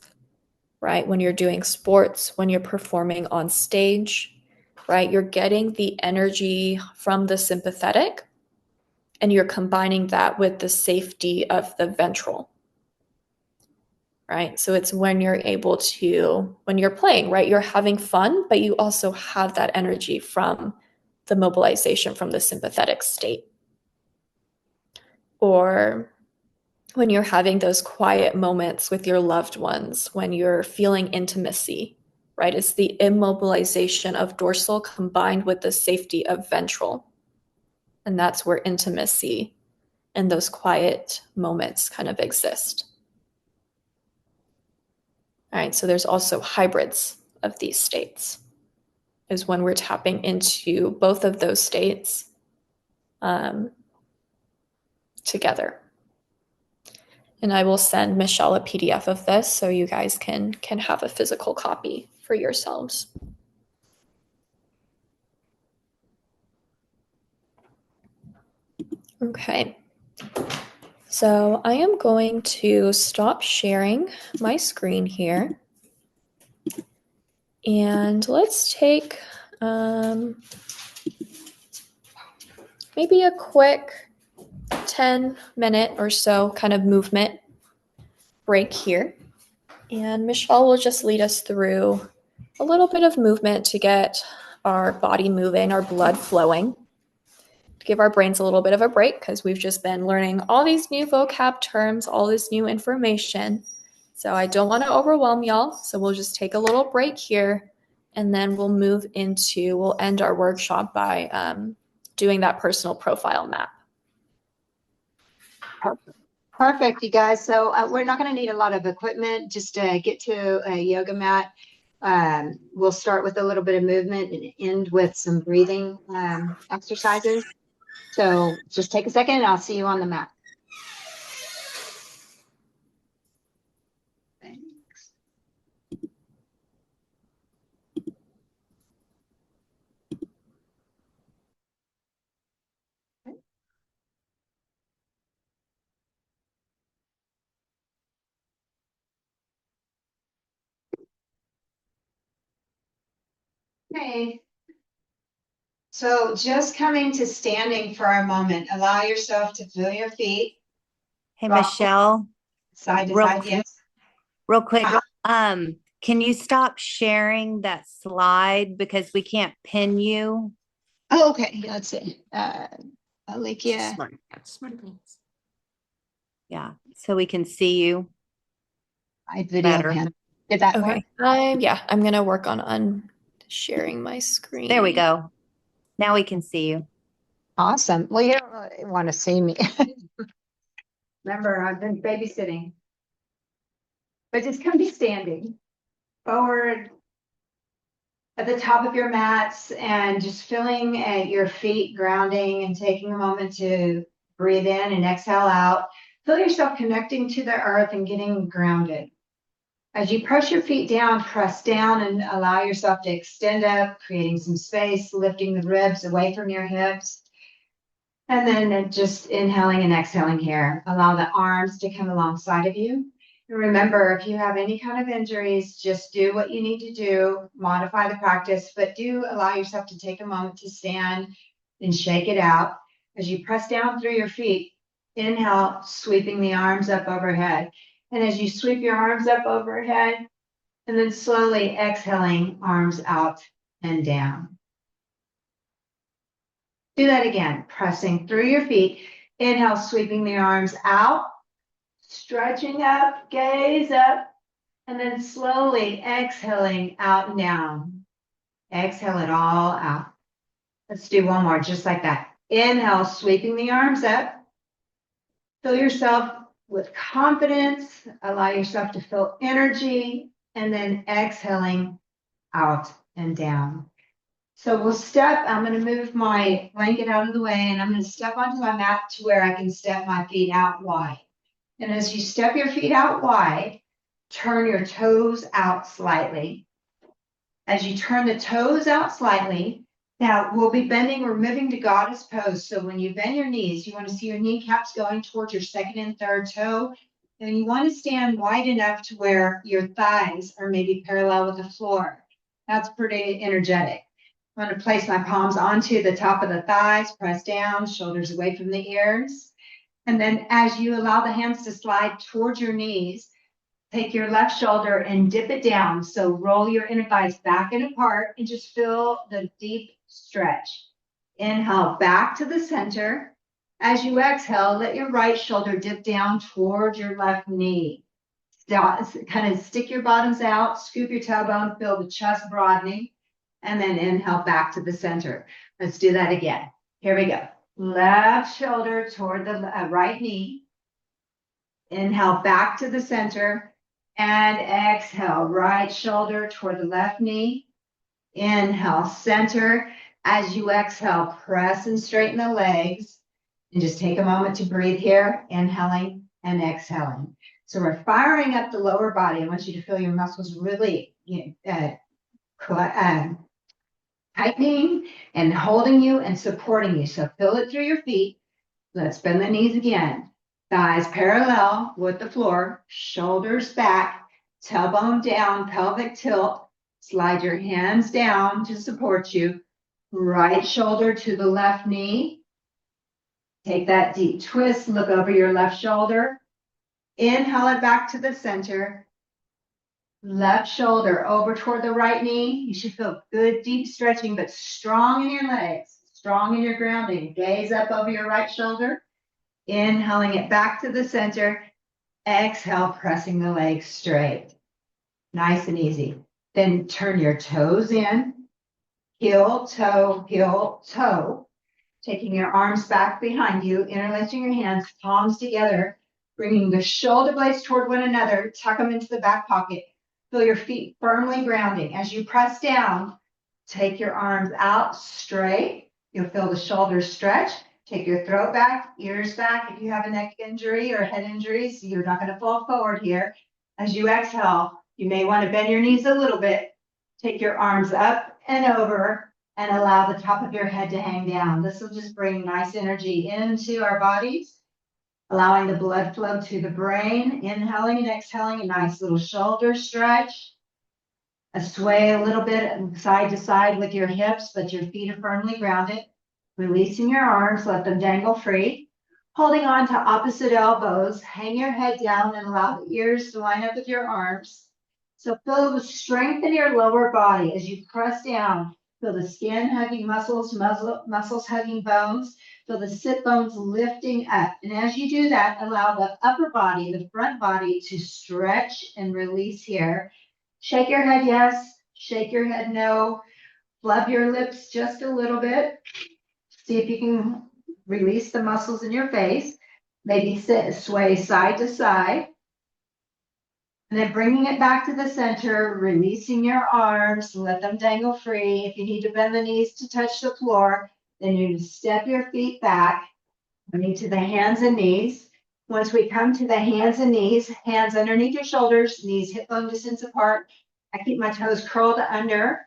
right? When you're doing sports, when you're performing on stage, right? You're getting the energy from the sympathetic and you're combining that with the safety of the ventral, right? So it's when you're able to, when you're playing, right? You're having fun, but you also have that energy from the mobilization from the sympathetic state. Or when you're having those quiet moments with your loved ones, when you're feeling intimacy, right? It's the immobilization of dorsal combined with the safety of ventral. And that's where intimacy and those quiet moments kind of exist. All right, so there's also hybrids of these states, is when we're tapping into both of those states together. And I will send Michelle a PDF of this so you guys can have a physical copy for yourselves. Okay. So I am going to stop sharing my screen here. And let's take maybe a quick 10-minute or so kind of movement break here. And Michelle will just lead us through a little bit of movement to get our body moving, our blood flowing, to give our brains a little bit of a break because we've just been learning all these new vocab terms, all this new information. So I don't want to overwhelm y'all. So we'll just take a little break here and then we'll end our workshop by doing that personal profile map. Perfect, you guys. So we're not going to need a lot of equipment. Just to get to a yoga mat. We'll start with a little bit of movement and end with some breathing exercises. So just take a second and I'll see you on the mat. Thanks. Okay. So just coming to standing for a moment. Allow yourself to feel your feet. Hey, Rock Michelle, side to real side. quick- Yes. real quick. Uh-huh. Can you stop sharing that slide because we can't pin you? Oh, okay. Let's see. Alekhya. Smart things. Yeah, so we can see you I video better. pan. Did that work? Okay. I'm going to work on sharing my screen. There we go. Now we can see you. Awesome. Well, you don't really want to see me. Remember, I've been babysitting. But just come be standing forward at the top of your mats and just feeling at your feet grounding and taking a moment to breathe in and exhale out. Feel yourself connecting to the earth and getting grounded. As you press your feet down, press down and allow yourself to extend up, creating some space, lifting the ribs away from your hips. And then just inhaling and exhaling here. Allow the arms to come alongside of you. And remember, if you have any kind of injuries, just do what you need to do, modify the practice, but do allow yourself to take a moment to stand and shake it out. As you press down through your feet, inhale, sweeping the arms up overhead. And as you sweep your arms up overhead, and then slowly exhaling, arms out and down. Do that again, pressing through your feet. Inhale, sweeping the arms out, stretching up, gaze up, and then slowly exhaling out and down. Exhale it all out. Let's do one more, just like that. Inhale, sweeping the arms up. Fill yourself with confidence. Allow yourself to feel energy, and then exhaling out and down. So we'll step, I'm going to move my blanket out of the way and I'm going to step onto my mat to where I can step my feet out wide. And as you step your feet out wide, turn your toes out slightly. As you turn the toes out slightly, now we'll be bending, we're moving to goddess pose. So when you bend your knees, you want to see your kneecaps going towards your second and third toe. And you want to stand wide enough to where your thighs are maybe parallel with the floor. That's pretty energetic. I'm going to place my palms onto the top of the thighs, press down, shoulders away from the ears. And then as you allow the hands to slide towards your knees, take your left shoulder and dip it down. So roll your inner thighs back and apart and just feel the deep stretch. Inhale back to the center. As you exhale, let your right shoulder dip down towards your left knee. Kind of stick your bottoms out, scoop your tailbone, feel the chest broadening, and then inhale back to the center. Let's do that again. Here we go. Left shoulder toward the right knee. Inhale back to the center and exhale. Right shoulder toward the left knee. Inhale, center. As you exhale, press and straighten the legs. And just take a moment to breathe here, inhaling and exhaling. So we're firing up the lower body. I want you to feel your muscles really tightening and holding you and supporting you. So feel it through your feet. Let's bend the knees again. Thighs parallel with the floor, shoulders back, tailbone down, pelvic tilt. Slide your hands down to support you. Right shoulder to the left knee. Take that deep twist, look over your left shoulder. Inhale it back to the center. Left shoulder over toward the right knee. You should feel good, deep stretching, but strong in your legs, strong in your grounding. Gaze up over your right shoulder. Inhaling it back to the center. Exhale, pressing the legs straight. Nice and easy. Then turn your toes in. Heel, toe. Taking your arms back behind you, interlacing your hands, palms together, bringing the shoulder blades toward one another, tuck them into the back pocket. Feel your feet firmly grounding. As you press down, take your arms out straight. You'll feel the shoulders stretch. Take your throat back, ears back. If you have a neck injury or head injuries, you're not going to fall forward here. As you exhale, you may want to bend your knees a little bit. Take your arms up and over and allow the top of your head to hang down. This will just bring nice energy into our bodies, allowing the blood flow to the brain. Inhaling and exhaling, a nice little shoulder stretch. A sway a little bit side to side with your hips, but your feet are firmly grounded. Releasing your arms, let them dangle free. Holding on to opposite elbows, hang your head down and allow the ears to line up with your arms. So feel the strength in your lower body as you press down. Feel the skin hugging muscles, muscles hugging bones. Feel the sit bones lifting up. And as you do that, allow the upper body, the front body to stretch and release here. Shake your head yes, shake your head no. Flub your lips just a little bit. See if you can release the muscles in your face. Maybe sway side to side. And then bringing it back to the center, releasing your arms, let them dangle free. If you need to bend the knees to touch the floor, then you step your feet back, coming to the hands and knees. Once we come to the hands and knees, hands underneath your shoulders, knees hip bone distance apart. I keep my toes curled under.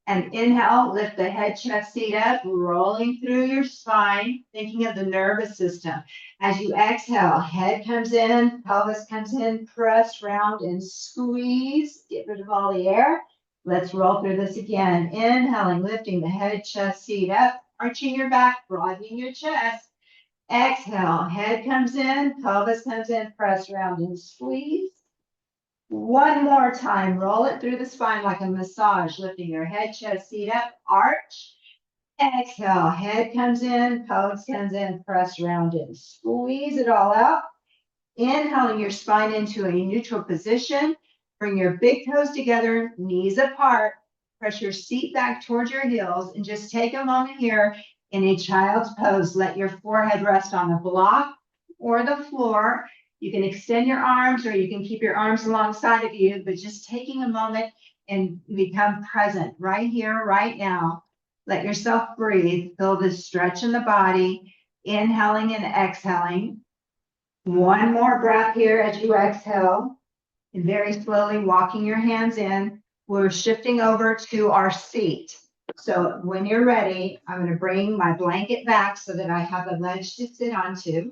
And inhale, lift the head, chest, seat up, rolling through your spine, thinking of the nervous system. As you exhale, head comes in, pelvis comes in, press, round, and squeeze. Get rid of all the air. Let's roll through this again. Inhaling, lifting the head, chest, seat up, arching your back, broadening your chest. Exhale, head comes in, pelvis comes in, press, round, and squeeze. One more time, roll it through the spine like a massage, lifting your head, chest, seat up, arch. Exhale, head comes in, pelvis comes in, press, round, and squeeze it all out. Inhaling your spine into a neutral position. Bring your big toes together, knees apart. Press your seat back towards your heels and just take a moment here in a child's pose. Let your forehead rest on the block or the floor. You can extend your arms or you can keep your arms alongside of you, but just taking a moment and become present right here, right now. Let yourself breathe. Feel the stretch in the body, inhaling and exhaling. One more breath here as you exhale, and very slowly walking your hands in. We're shifting over to our seat. So when you're ready, I'm going to bring my blanket back so that I have a ledge to sit onto.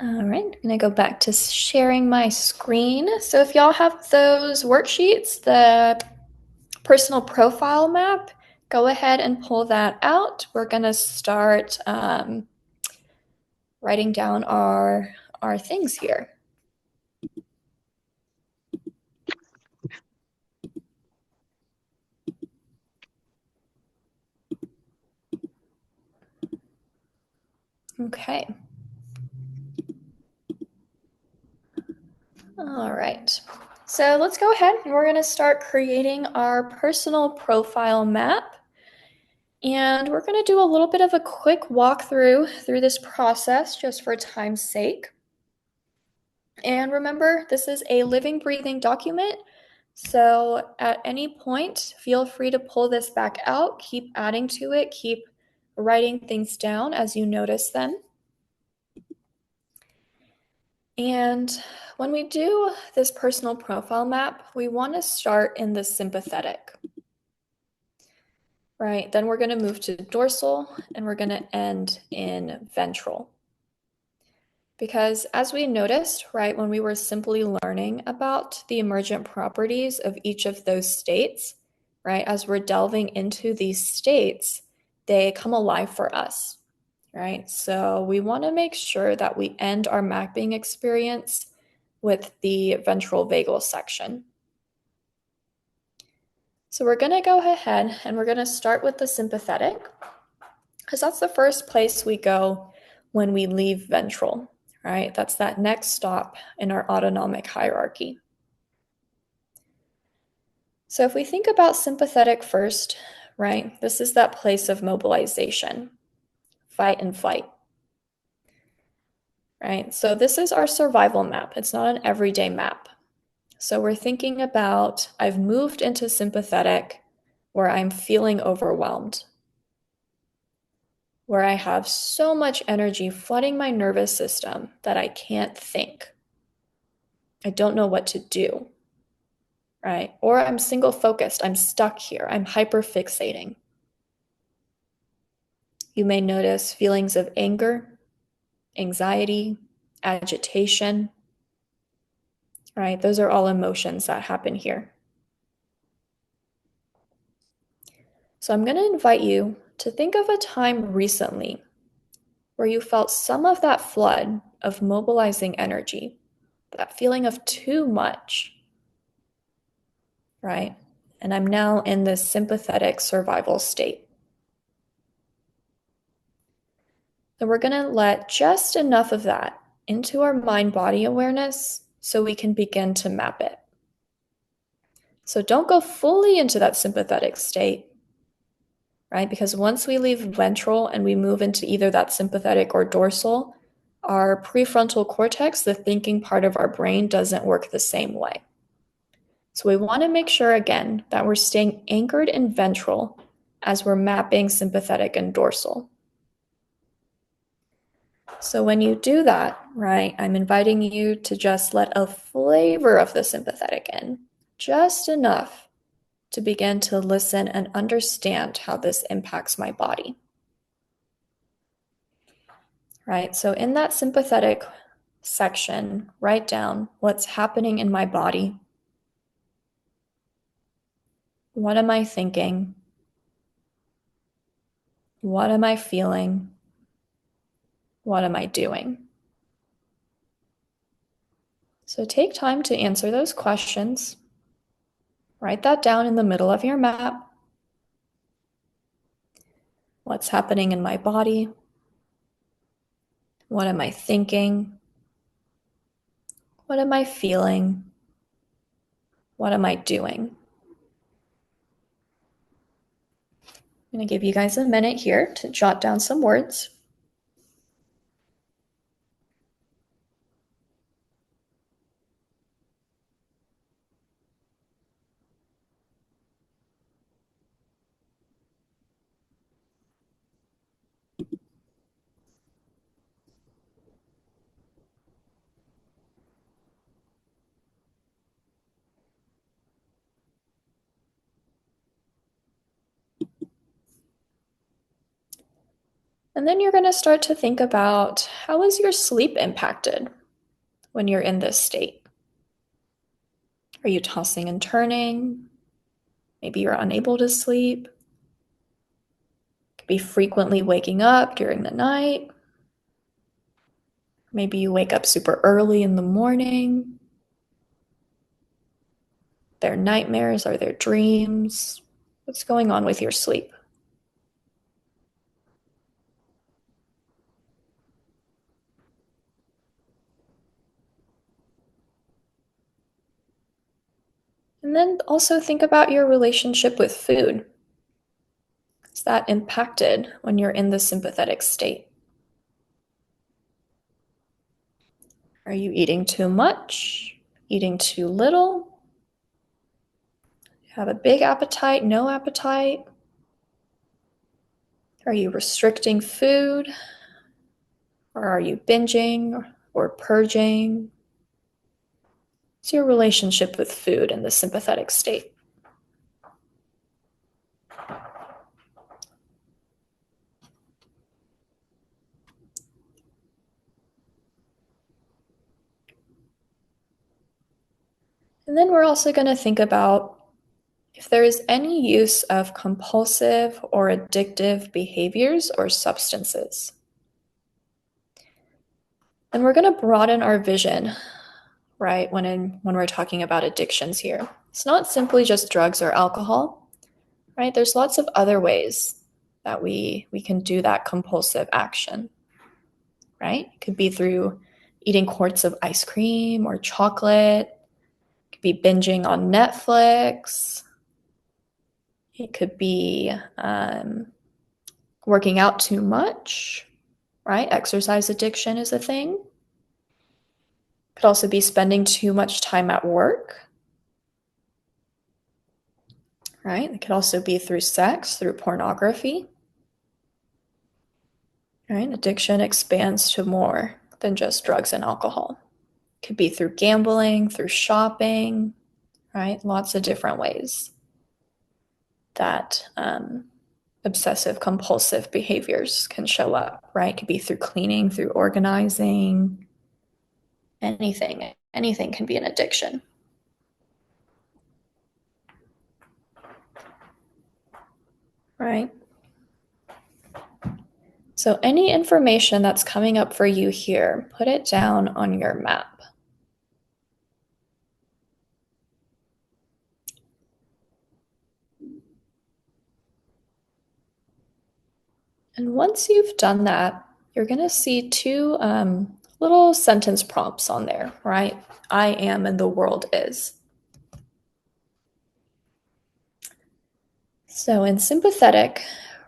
All right, I'm going to go back to sharing my screen. So if y'all have those worksheets, the personal profile map, go ahead and pull that out. We're going to start writing down our things here. Okay. All right. So let's go ahead and we're going to start creating our personal profile map. And we're going to do a little bit of a quick walkthrough through this process just for time's sake. And remember, this is a living, breathing document. So at any point, feel free to pull this back out, keep adding to it, keep writing things down as you notice them. And when we do this personal profile map, we want to start in the sympathetic, right? Then we're going to move to dorsal and we're going to end in ventral. Because as we noticed, right, when we were simply learning about the emergent properties of each of those states, right, as we're delving into these states, they come alive for us, right? So we want to make sure that we end our mapping experience with the ventral vagal section. So we're going to go ahead and we're going to start with the sympathetic, because that's the first place we go when we leave ventral. Right? That's that next stop in our autonomic hierarchy. So if we think about sympathetic first, right, this is that place of mobilization, fight and flight, right? So this is our survival map. It's not an everyday map. So we're thinking about, I've moved into sympathetic where I'm feeling overwhelmed, where I have so much energy flooding my nervous system that I can't think. I don't know what to do. Right? Or I'm single focused, I'm stuck here, I'm hyperfixating. You may notice feelings of anger, anxiety, agitation, right? Those are all emotions that happen here. So I'm going to invite you to think of a time recently where you felt some of that flood of mobilizing energy, that feeling of too much, right? And I'm now in this sympathetic survival state. Then we're going to let just enough of that into our mind-body awareness so we can begin to map it. So don't go fully into that sympathetic state, right? Because once we leave ventral and we move into either that sympathetic or dorsal, our prefrontal cortex, the thinking part of our brain, doesn't work the same way. So we want to make sure, again, that we're staying anchored in ventral as we're mapping sympathetic and dorsal. So when you do that, right, I'm inviting you to just let a flavor of the sympathetic in, just enough to begin to listen and understand how this impacts my body. Right, so in that sympathetic section, write down what's happening in my body. What am I thinking? What am I feeling? What am I doing? So take time to answer those questions. Write that down in the middle of your map. What's happening in my body? What am I thinking? What am I feeling? What am I doing? I'm going to give you guys a minute here to jot down some words. And then you're going to start to think about, how is your sleep impacted when you're in this state? Are you tossing and turning? Maybe you're unable to sleep. Could be frequently waking up during the night. Maybe you wake up super early in the morning. Their nightmares, are there dreams? What's going on with your sleep? And then also think about your relationship with food. Is that impacted when you're in the sympathetic state? Are you eating too much? Eating too little? Have a big appetite, no appetite? Are you restricting food? Or are you binging or purging? What's your relationship with food in the sympathetic state? And then we're also going to think about if there is any use of compulsive or addictive behaviors or substances. And we're going to broaden our vision, right, when we're talking about addictions here. It's not simply just drugs or alcohol, right? There's lots of other ways that we can do that compulsive action, right? It could be through eating quarts of ice cream or chocolate. It could be binging on Netflix. It could be working out too much, right? Exercise addiction is a thing. It could also be spending too much time at work, right? It could also be through sex, through pornography, right? Addiction expands to more than just drugs and alcohol. It could be through gambling, through shopping, right? Lots of different ways that obsessive compulsive behaviors can show up, right? It could be through cleaning, through organizing, anything can be an addiction. Right? So any information that's coming up for you here, put it down on your map. And once you've done that, you're going to see two little sentence prompts on there, right? I am and the world is. So in sympathetic,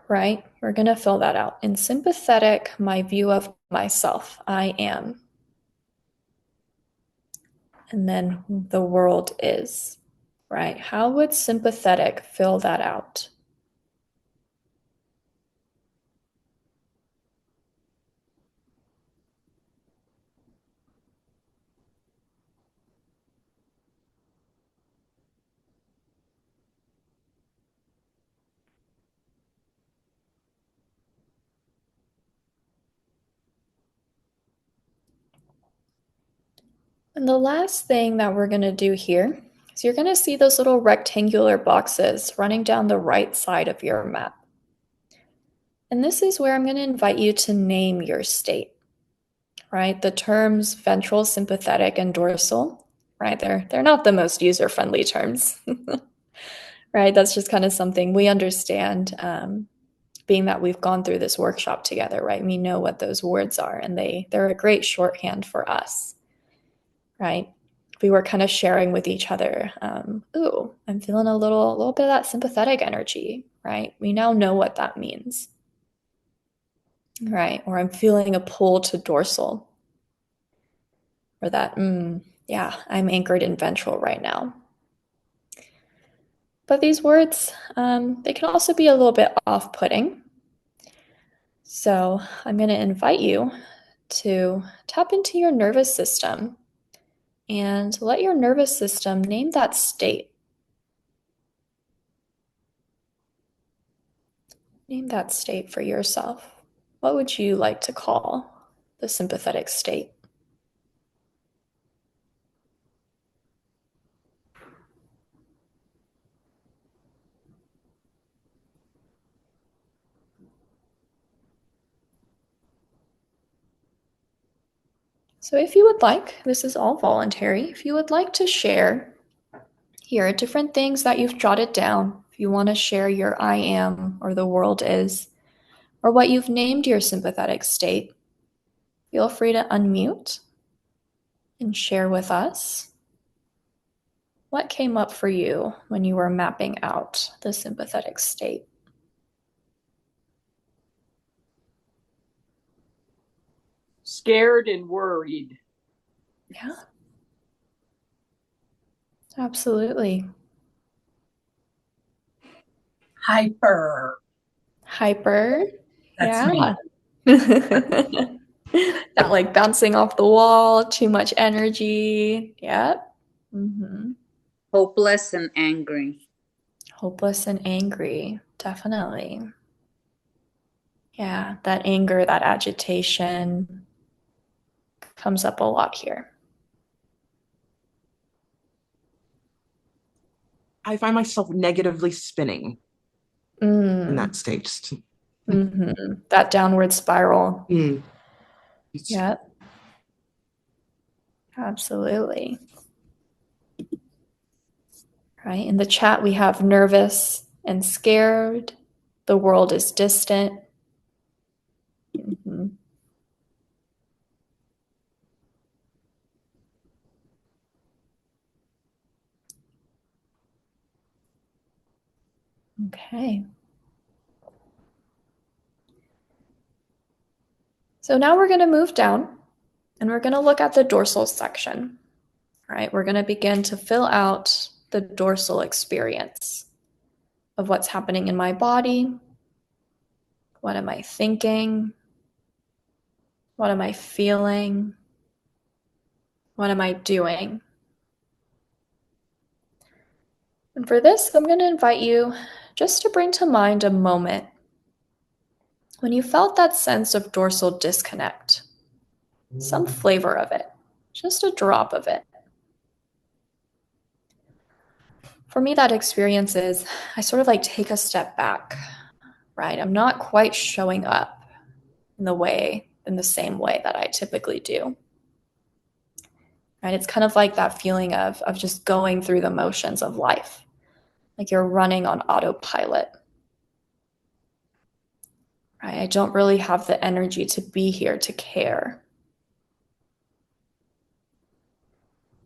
right, we're going to fill that out. In sympathetic, my view of myself, I am. And then the world is, right? How would sympathetic fill that out? And the last thing that we're going to do here is you're going to see those little rectangular boxes running down the right side of your map. And this is where I'm going to invite you to name your state, right? The terms ventral, sympathetic, and dorsal, right? They're not the most user-friendly terms, right? That's just kind of something we understand, being that we've gone through this workshop together, right? We know what those words are, and they're a great shorthand for us. Right? We were kind of sharing with each other, ooh, I'm feeling a little bit of that sympathetic energy, right? We now know what that means, right? Or I'm feeling a pull to dorsal, or that, yeah, I'm anchored in ventral right now. But these words, they can also be a little bit off-putting. So I'm going to invite you to tap into your nervous system and let your nervous system name that state. Name that state for yourself. what would you like to call the sympathetic state? So if you would like, this is all voluntary, if you would like to share here are different things that you've jotted down. If you want to share your I am or the world is, or what you've named your sympathetic state, feel free to unmute and share with us what came up for you when you were mapping out the sympathetic state. Scared and worried. Yeah, absolutely. Hyper. Hyper. That's Yeah. me. That like bouncing off the wall, too much energy. Yep. Mm-hmm. Hopeless and angry. Hopeless and angry. Definitely. Yeah, that anger, that agitation comes up a lot here. I find myself negatively spinning in that state. Mm-hmm. That downward spiral. Yeah, absolutely. Right. In the chat, we have nervous and scared. The world is distant. Mm-hmm. Okay. So now we're going to move down and we're going to look at the dorsal section. All right. We're going to begin to fill out the dorsal experience of what's happening in my body. What am I thinking? What am I feeling? What am I doing? And for this, I'm going to invite you just to bring to mind a moment when you felt that sense of dorsal disconnect, some flavor of it, just a drop of it. For me, that experience is I sort of like take a step back, right? I'm not quite showing up in the same way that I typically do. Right? It's kind of like that feeling of just going through the motions of life, like you're running on autopilot. Right? I don't really have the energy to be here to care.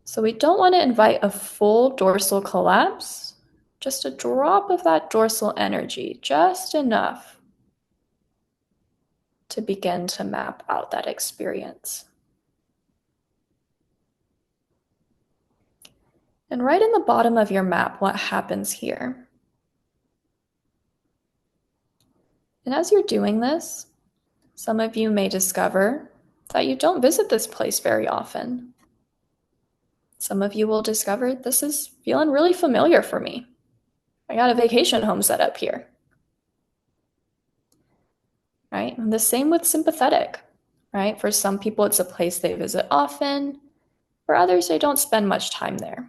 So we don't want to invite a full dorsal collapse, just a drop of that dorsal energy, just enough to begin to map out that experience. And right in the bottom of your map, what happens here? And as you're doing this, some of you may discover that you don't visit this place very often. Some of you will discover this is feeling really familiar for me. I got a vacation home set up here. Right? And the same with sympathetic, right? For some people, it's a place they visit often. For others, they don't spend much time there.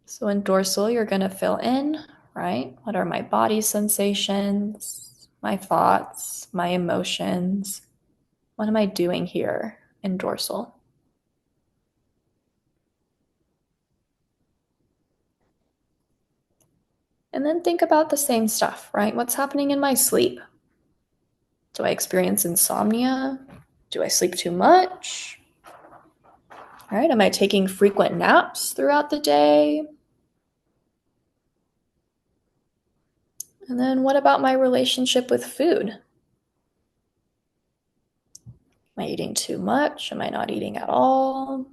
So in dorsal, you're going to fill in, right? What are my body sensations, my thoughts, my emotions? What am I doing here in dorsal? And then think about the same stuff, right? What's happening in my sleep? Do I experience insomnia? Do I sleep too much? All right, am I taking frequent naps throughout the day? And then what about my relationship with food? Am I eating too much? Am I not eating at all?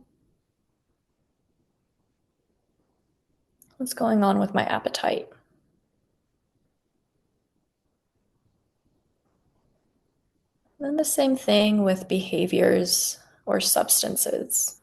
What's going on with my appetite? And then the same thing with behaviors or substances.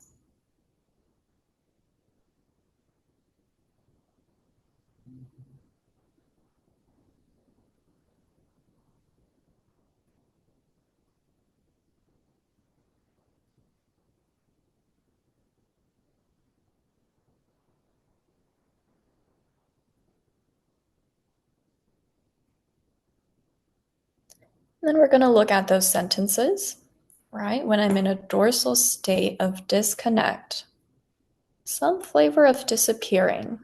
Then we're going to look at those sentences, right? When I'm in a dorsal state of disconnect, some flavor of disappearing.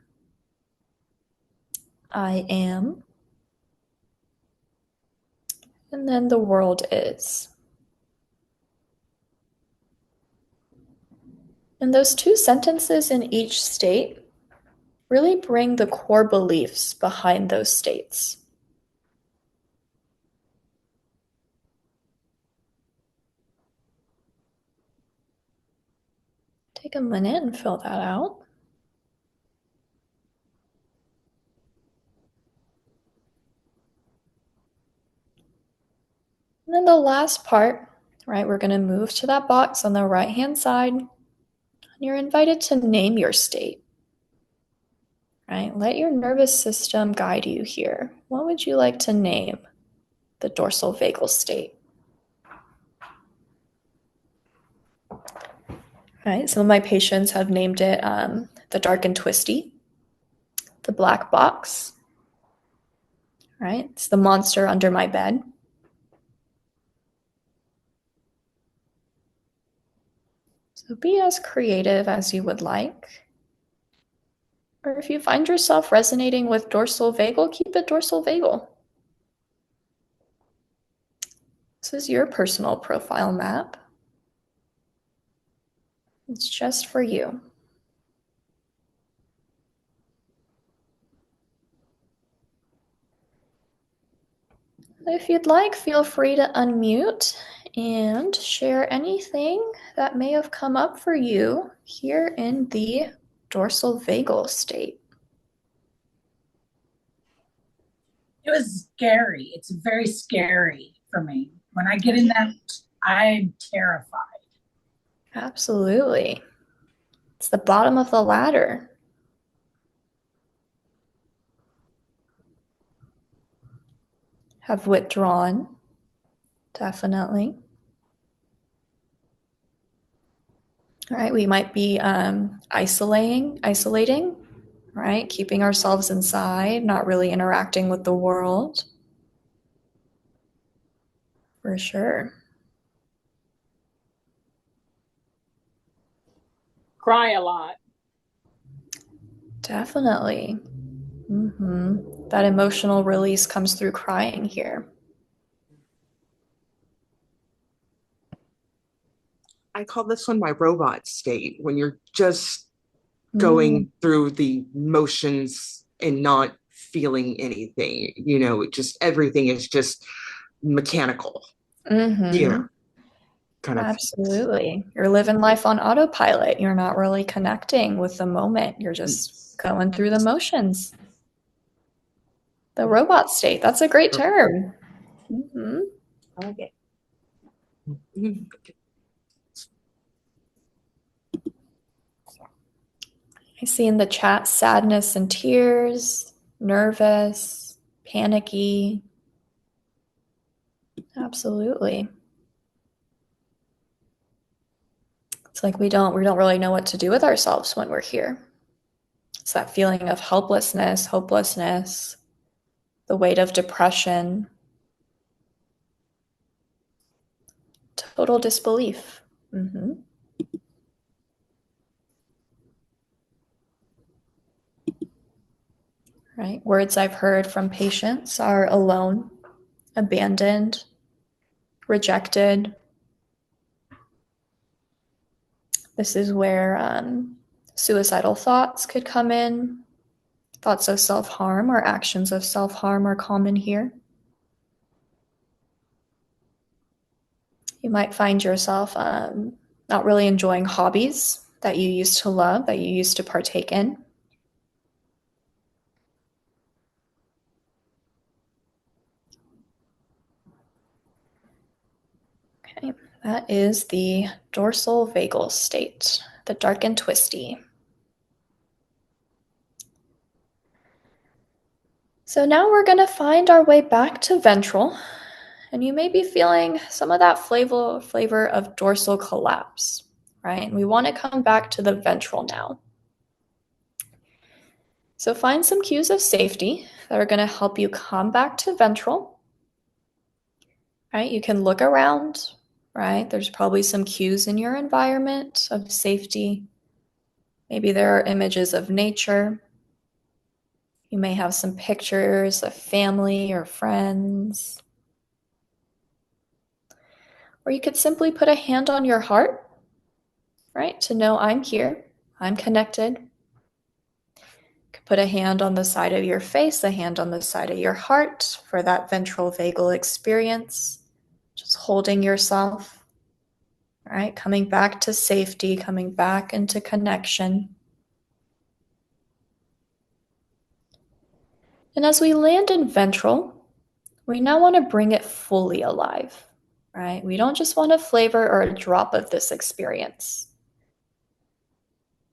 I am, and then the world is. And those two sentences in each state really bring the core beliefs behind those states. Take a minute and fill that out. And then the last part, right, we're going to move to that box on the right-hand side. And you're invited to name your state, right? Let your nervous system guide you here. What would you like to name the dorsal vagal state? Right, some of my patients have named it the dark and twisty, the black box, right? It's the monster under my bed. So be as creative as you would like. Or if you find yourself resonating with dorsal vagal, keep it dorsal vagal. This is your personal profile map. It's just for you. If you'd like, feel free to unmute and share anything that may have come up for you here in the dorsal vagal state. It was scary. It's very scary for me. When I get in that, I'm terrified. Absolutely. It's the bottom of the ladder. Have withdrawn, definitely. All right, we might be isolating, right? Keeping ourselves inside, not really interacting with the world. For sure. Cry a lot. Definitely. That emotional release comes through crying here. I call this one my robot state, when you're just going through the motions and not feeling anything. Just everything is just mechanical. Kind of. Absolutely. You're living life on autopilot. You're not really connecting with the moment. You're just going through the motions. The robot state. That's a great term. I like it. I see in the chat sadness and tears, nervous, panicky. Absolutely. It's like we don't really know what to do with ourselves when we're here. It's that feeling of helplessness, hopelessness, the weight of depression, total disbelief. Right? Words I've heard from patients are alone, abandoned, rejected. This is where suicidal thoughts could come in. Thoughts of self-harm or actions of self-harm are common here. You might find yourself not really enjoying hobbies that you used to love, that you used to partake in. Okay, that is the dorsal vagal state, the dark and twisty. So now we're going to find our way back to ventral, and you may be feeling some of that flavor of dorsal collapse, right? And we want to come back to the ventral now. So find some cues of safety that are going to help you come back to ventral. right? You can look around, right? There's probably some cues in your environment of safety. Maybe there are images of nature. You may have some pictures of family or friends. Or you could simply put a hand on your heart, right? To know I'm here, I'm connected. You could put a hand on the side of your face, a hand on the side of your heart for that ventral vagal experience. Just holding yourself, right? Coming back to safety, coming back into connection. And as we land in ventral, we now want to bring it fully alive, right? We don't just want a flavor or a drop of this experience.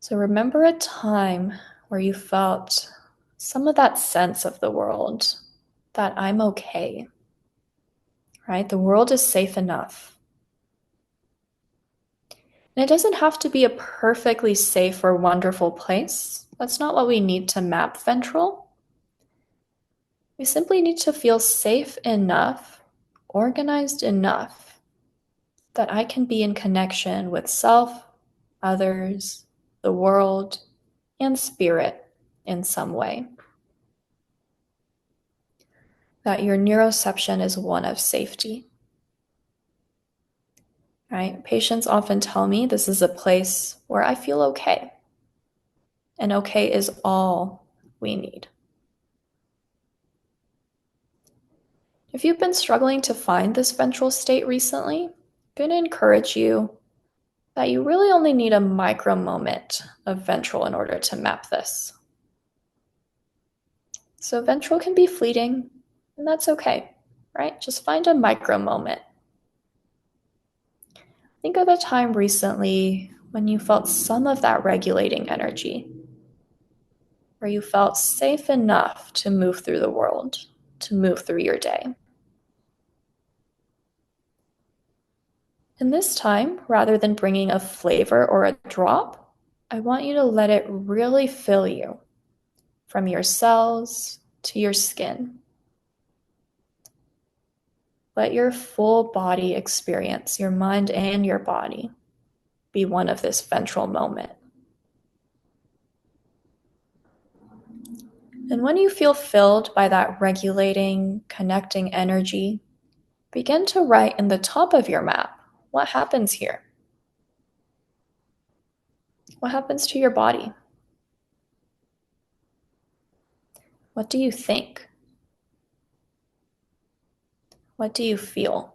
So remember a time where you felt some of that sense of the world, that I'm okay, right? The world is safe enough. And it doesn't have to be a perfectly safe or wonderful place. That's not what we need to map ventral. We simply need to feel safe enough, organized enough, that I can be in connection with self, others, the world, and spirit in some way. That your neuroception is one of safety. Right? Patients often tell me this is a place where I feel okay. And okay is all we need. If you've been struggling to find this ventral state recently, I'm going to encourage you that you really only need a micro moment of ventral in order to map this. So ventral can be fleeting, and that's okay, right? Just find a micro moment. Think of a time recently when you felt some of that regulating energy, where you felt safe enough to move through the world, to move through your day. And this time, rather than bringing a flavor or a drop, I want you to let it really fill you, from your cells to your skin. Let your full body experience, your mind and your body, be one of this ventral moment. And when you feel filled by that regulating, connecting energy, begin to write in the top of your map what happens here. What happens to your body? What do you think? What do you feel?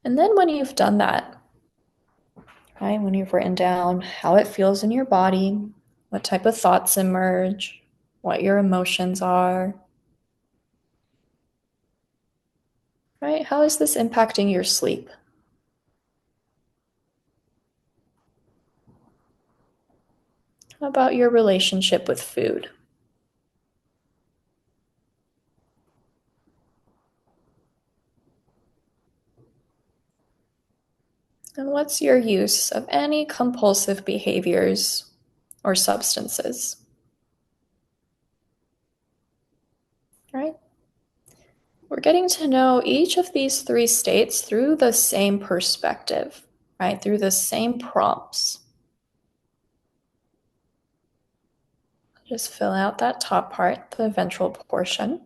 And then when you've done that, right, when you've written down how it feels in your body, what type of thoughts emerge, what your emotions are, right? How is this impacting your sleep? How about your relationship with food? And what's your use of any compulsive behaviors or substances? Right? We're getting to know each of these three states through the same perspective, right? Through the same prompts. Just fill out that top part, the ventral portion.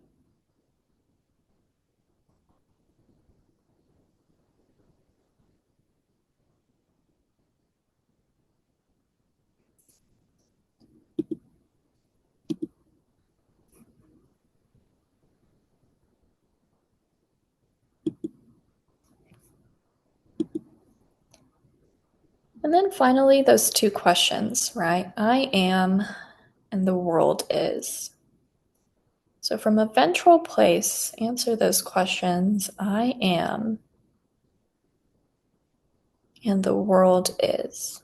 And then finally, those two questions, right? I am and the world is. So from a ventral place, answer those questions. I am and the world is.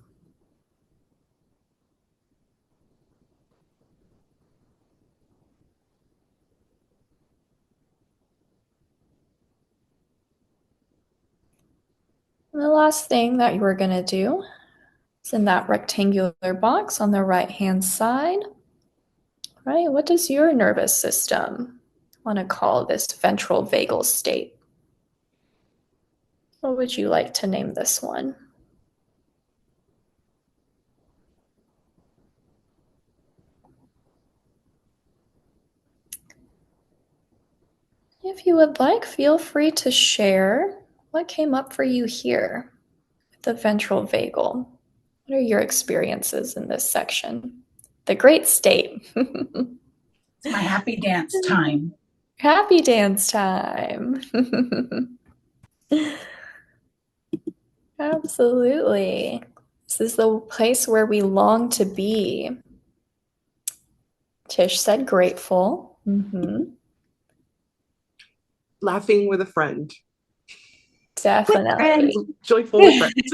And the last thing that we're going to do is in that rectangular box on the right-hand side, right? What does your nervous system want to call this ventral vagal state? What would you like to name this one? If you would like, feel free to share what came up for you here with the ventral vagal. What are your experiences in this section? The great state. It's my happy dance time. Happy dance time. Absolutely. This is the place where we long to be. Tish said grateful. Laughing with a friend. Definitely. Joyful with friends.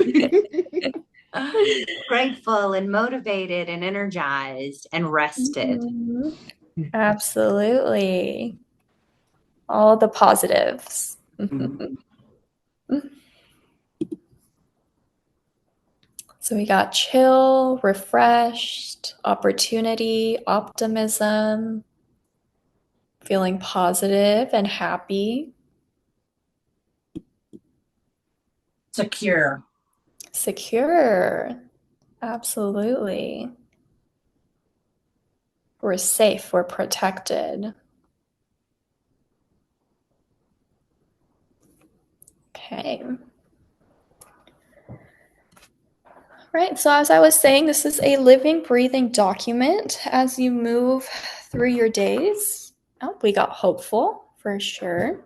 Grateful and motivated and energized and rested. Mhm. Absolutely. All the positives. So we got chill, refreshed, opportunity, optimism, feeling positive and happy, Secure. secure. Absolutely. We're safe, we're protected. Okay. Right, so as I was saying, this is a living, breathing document as you move through your days. Oh, we got hopeful for sure.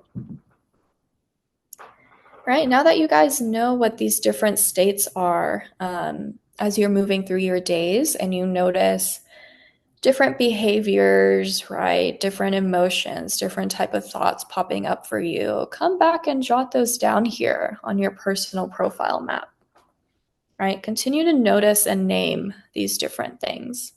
Right, now that you guys know what these different states are, as you're moving through your days and you notice different behaviors, right, different emotions, different type of thoughts popping up for you, come back and jot those down here on your personal profile map. Right? Continue to notice and name these different things.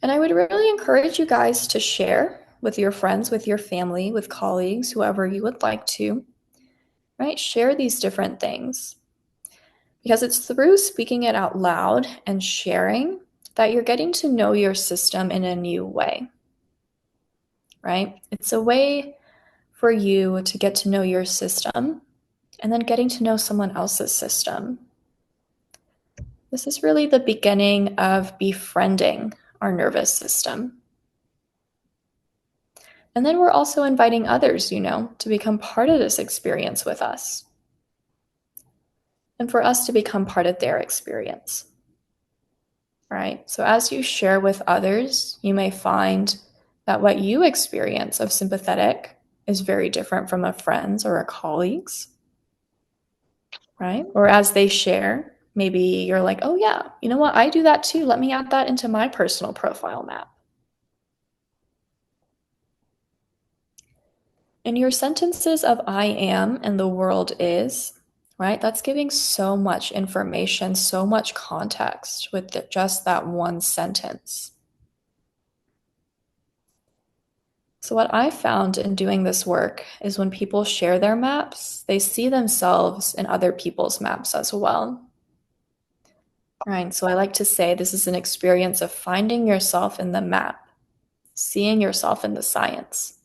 And I would really encourage you guys to share with your friends, with your family, with colleagues, whoever you would like to, right? Share these different things. Because it's through speaking it out loud and sharing that you're getting to know your system in a new way, right? It's a way for you to get to know your system and then getting to know someone else's system. This is really the beginning of befriending our nervous system. And then we're also inviting others, to become part of this experience with us. And for us to become part of their experience. Right? So as you share with others, you may find that what you experience of sympathetic is very different from a friend's or a colleague's. Right? Or as they share, maybe you're like, oh yeah, you know what? I do that too. Let me add that into my personal profile map. In your sentences of I am and the world is, right? That's giving so much information, so much context with just that one sentence. So what I found in doing this work is when people share their maps, they see themselves in other people's maps as well. Right? So I like to say this is an experience of finding yourself in the map, seeing yourself in the science.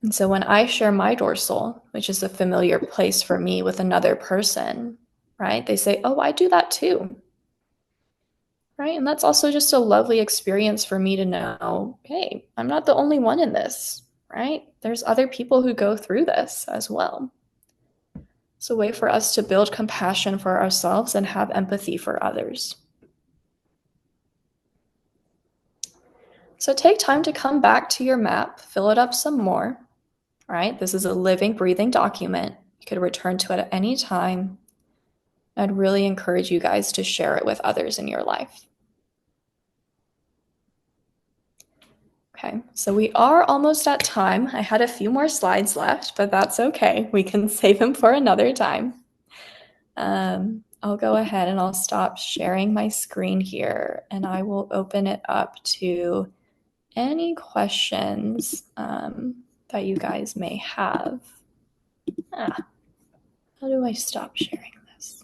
And so when I share my dorsal, which is a familiar place for me with another person, right? They say, oh, I do that too. Right? And that's also just a lovely experience for me to know, hey, I'm not the only one in this, right? There's other people who go through this as well. It's a way for us to build compassion for ourselves and have empathy for others. So take time to come back to your map, fill it up some more, right? This is a living, breathing document. You could return to it at any time. I'd really encourage you guys to share it with others in your life. Okay, so we are almost at time. I had a few more slides left, but that's okay. We can save them for another time. I'll go ahead and I'll stop sharing my screen here and I will open it up to any questions that you guys may have. How do I stop sharing this?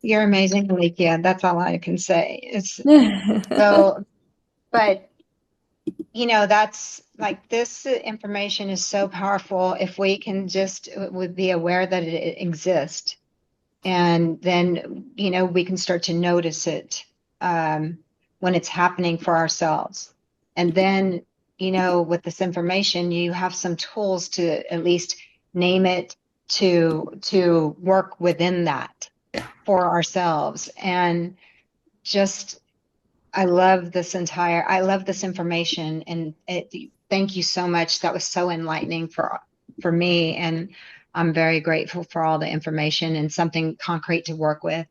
You're amazing, Alekhya. That's all I can say. It's so But that's like, this information is so powerful if we can just would be aware that it exists. And then, we can start to notice it when it's happening for ourselves. And then, with this information, you have some tools to at least name it, to work within that for ourselves. And just, I love this information, and thank you so much. That was so enlightening for me. And I'm very grateful for all the information and something concrete to work with.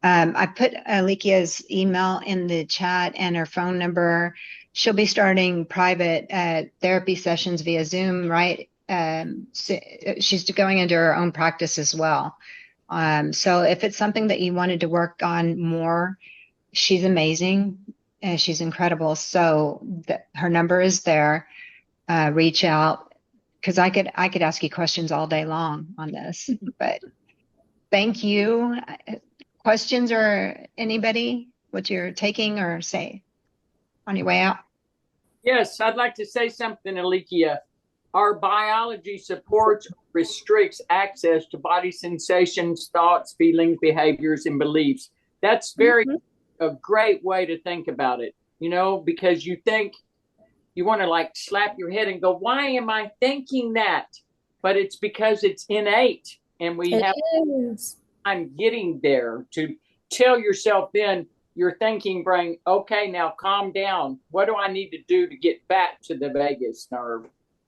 I put Alekhya's email in the chat and her phone number. She'll be starting private therapy sessions via Zoom, right? So she's going into her own practice as well. So if it's something that you wanted to work on more, she's amazing and she's incredible. So her number is there. Reach out, because I could ask you questions all day long on this, but thank you. Questions, or anybody, what you're taking or say on your way out? Yes, I'd like to say something, Alekhya. Our biology supports, restricts access to body sensations, thoughts, feelings, behaviors, and beliefs. That's very a great way to think about it, because you think you want to like slap your head and go, why am I thinking that? But it's because it's innate, and we have time getting there to tell yourself then, your thinking brain, okay, now calm down. What do I need to do to get back to the vagus nerve?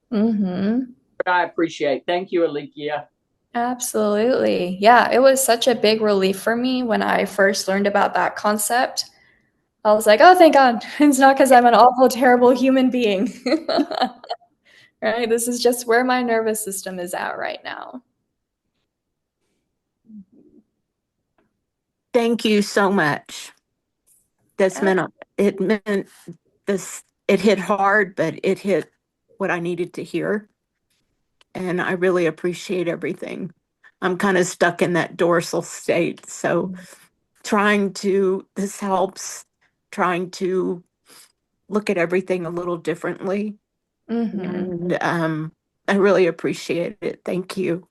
But I appreciate. Thank you, Alekhya. Absolutely. Yeah, it was such a big relief for me when I first learned about that concept. I was like, oh, thank God. It's not because I'm an awful, terrible human being. Right? This is just where my nervous system is at right now. Thank you so much. It meant this, it hit hard, but it hit what I needed to hear. And I really appreciate everything. I'm kind of stuck in that dorsal state. So this helps trying to look at everything a little differently. And I really appreciate it. Thank you.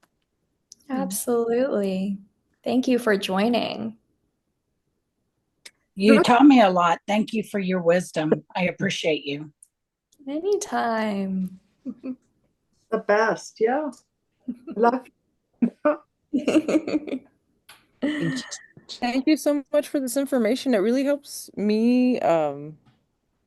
Absolutely. Thank you for joining. You taught me a lot. Thank you for your wisdom. I appreciate you. Anytime. The best. Yeah. Love you. Thank you so much for this information. It really helps me.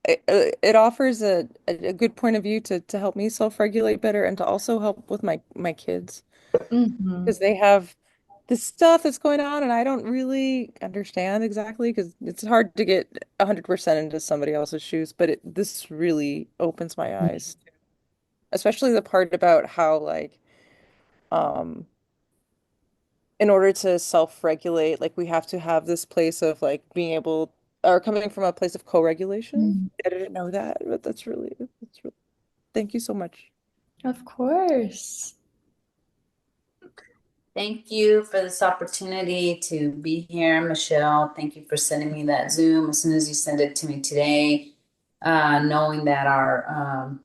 It offers a good point of view to help me self-regulate better and to also help with my kids because they have this stuff that's going on and I don't really understand exactly because it's hard to get 100% into somebody else's shoes, but this really opens my eyes, especially the part about how like um in order to self-regulate, like we have to have this place of like being able or coming from a place of co-regulation. I didn't know that, but that's really thank you so much. Of course. Thank you for this opportunity to be here, Michelle. Thank you for sending me that Zoom as soon as you send it to me today, knowing that our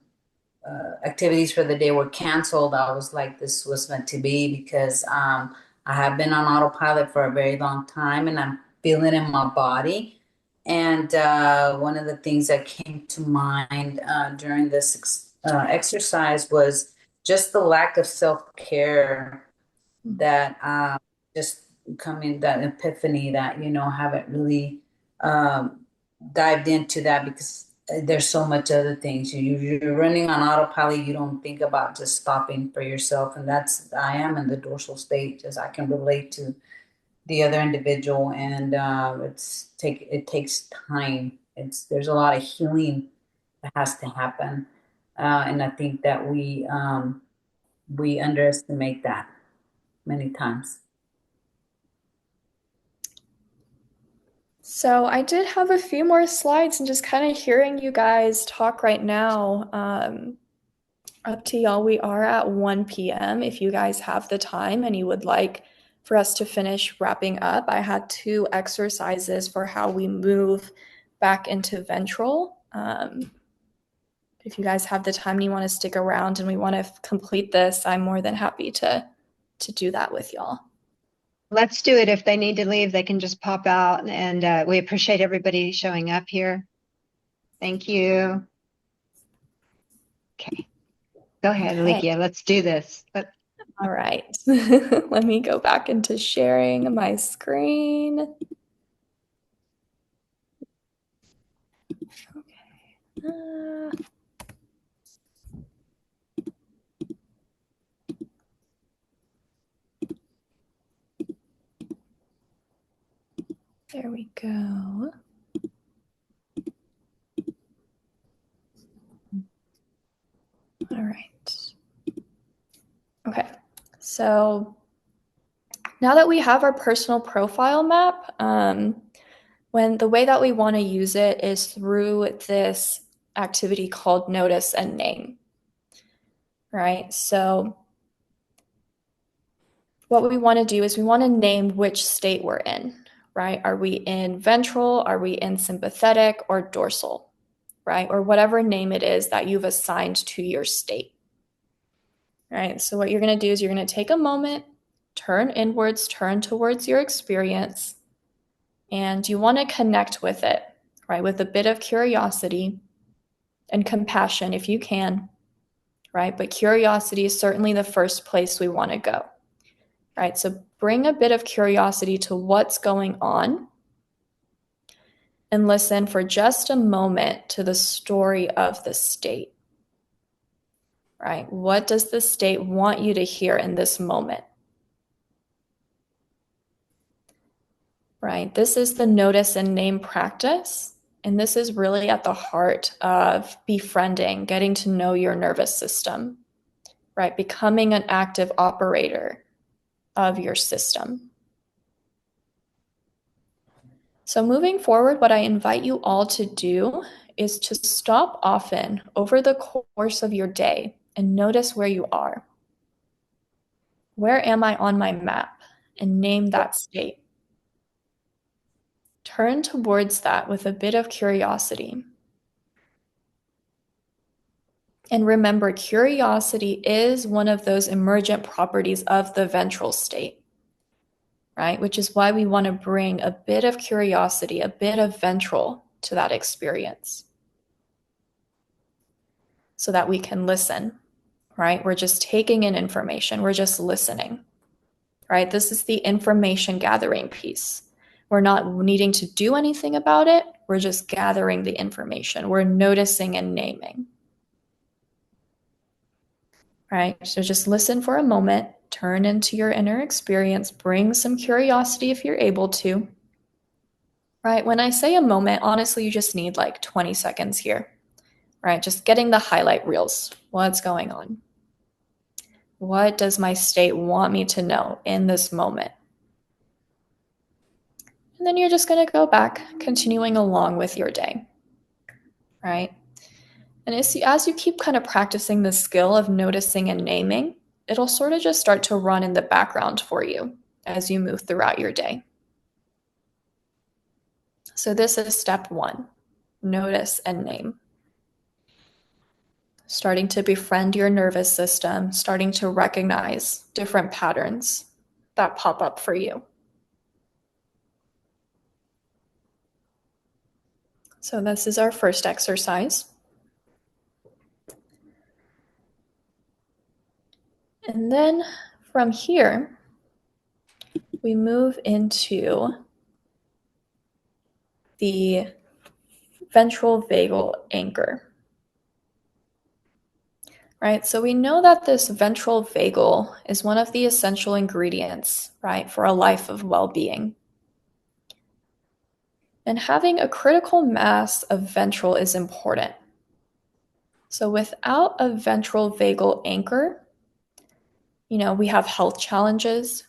activities for the day were canceled. I was like, this was meant to be because I have been on autopilot for a very long time and I'm feeling in my body. And one of the things that came to mind during this exercise was just the lack of self-care that just coming, that epiphany that, haven't really dived into that because there's so much other things. You're running on autopilot. You don't think about just stopping for yourself. And I am in the dorsal state, as I can relate to the other individual. And it takes time. There's a lot of healing that has to happen. And I think that we underestimate that many times. So I did have a few more slides and just kind of hearing you guys talk right now. Up to y'all. We are at 1 p.m. If you guys have the time and you would like for us to finish wrapping up, I had 2 exercises for how we move back into ventral. If you guys have the time and you want to stick around and we want to complete this, I'm more than happy to do that with y'all. Let's do it. If they need to leave, they can just pop out. And we appreciate everybody showing up here. Thank you. Okay. Go ahead, Okay. Alekhya. Let's do this. All right. Let me go back into sharing my screen. Okay. There we go. All right. Okay. So now that we have our personal profile map, when the way that we want to use it is through this activity called notice and name, right? So what we want to do is we want to name which state we're in, right? Are we in ventral? Are we in sympathetic or dorsal, right? Or whatever name it is that you've assigned to your state, right? So what you're going to do is you're going to take a moment, turn inwards, turn towards your experience, and you want to connect with it, right? With a bit of curiosity and compassion if you can, right? But curiosity is certainly the first place we want to go, right? So bring a bit of curiosity to what's going on and listen for just a moment to the story of the state, right? What does the state want you to hear in this moment? Right? This is the notice and name practice. And this is really at the heart of befriending, getting to know your nervous system, right? Becoming an active operator of your system. So moving forward, what I invite you all to do is to stop often over the course of your day and notice where you are. Where am I on my map? And name that state. Turn towards that with a bit of curiosity. And remember, curiosity is one of those emergent properties of the ventral state, right? Which is why we want to bring a bit of curiosity, a bit of ventral to that experience so that we can listen, right? We're just taking in information. We're just listening, right? This is the information gathering piece. We're not needing to do anything about it. We're just gathering the information. We're noticing and naming. Right? So just listen for a moment, turn into your inner experience, bring some curiosity if you're able to. Right? When I say a moment, honestly, you just need like 20 seconds here. Right? Just getting the highlight reels. What's going on? What does my state want me to know in this moment? And then you're just going to go back, continuing along with your day. Right? And as you keep kind of practicing the skill of noticing and naming, it'll sort of just start to run in the background for you as you move throughout your day. So this is step 1, notice and name. Starting to befriend your nervous system, starting to recognize different patterns that pop up for you. So this is our first exercise. And then from here, we move into the ventral vagal anchor. Right, so we know that this ventral vagal is one of the essential ingredients, right, for a life of well-being. And having a critical mass of ventral is important. So without a ventral vagal anchor, we have health challenges.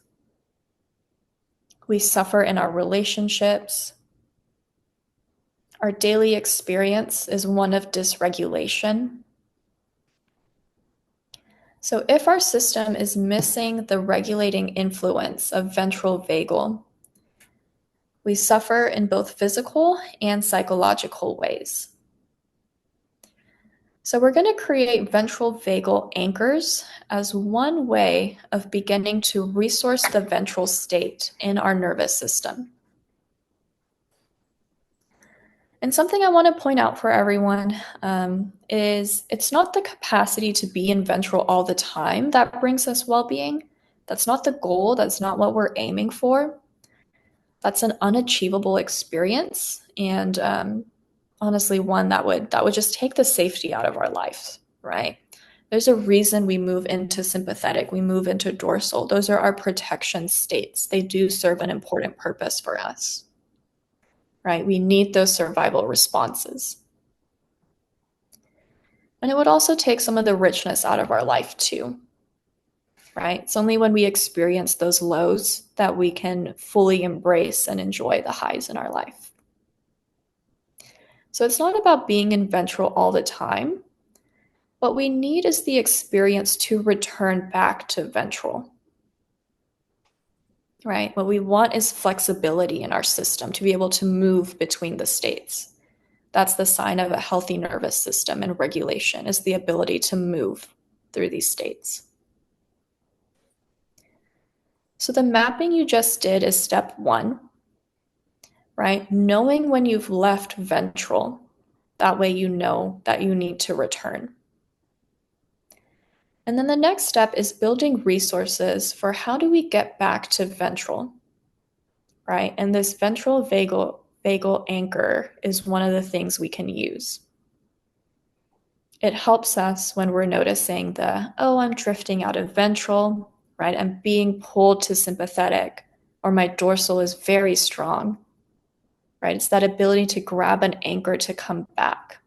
We suffer in our relationships. Our daily experience is one of dysregulation. So if our system is missing the regulating influence of ventral vagal, we suffer in both physical and psychological ways. So we're going to create ventral vagal anchors as one way of beginning to resource the ventral state in our nervous system. And something I want to point out for everyone is it's not the capacity to be in ventral all the time that brings us well-being. That's not the goal. That's not what we're aiming for. That's an unachievable experience, and honestly, one that would just take the safety out of our lives, right? There's a reason we move into sympathetic, we move into dorsal. Those are our protection states. They do serve an important purpose for us, right? We need those survival responses. And it would also take some of the richness out of our life too, right? It's only when we experience those lows that we can fully embrace and enjoy the highs in our life. So it's not about being in ventral all the time. What we need is the experience to return back to ventral, right? What we want is flexibility in our system to be able to move between the states. That's the sign of a healthy nervous system and regulation, is the ability to move through these states. So the mapping you just did is step 1, right? Knowing when you've left ventral, that way you know that you need to return. And then the next step is building resources for how do we get back to ventral, right? And this ventral vagal anchor is one of the things we can use. It helps us when we're noticing I'm drifting out of ventral, right? I'm being pulled to sympathetic, or my dorsal is very strong, right? It's that ability to grab an anchor to come back,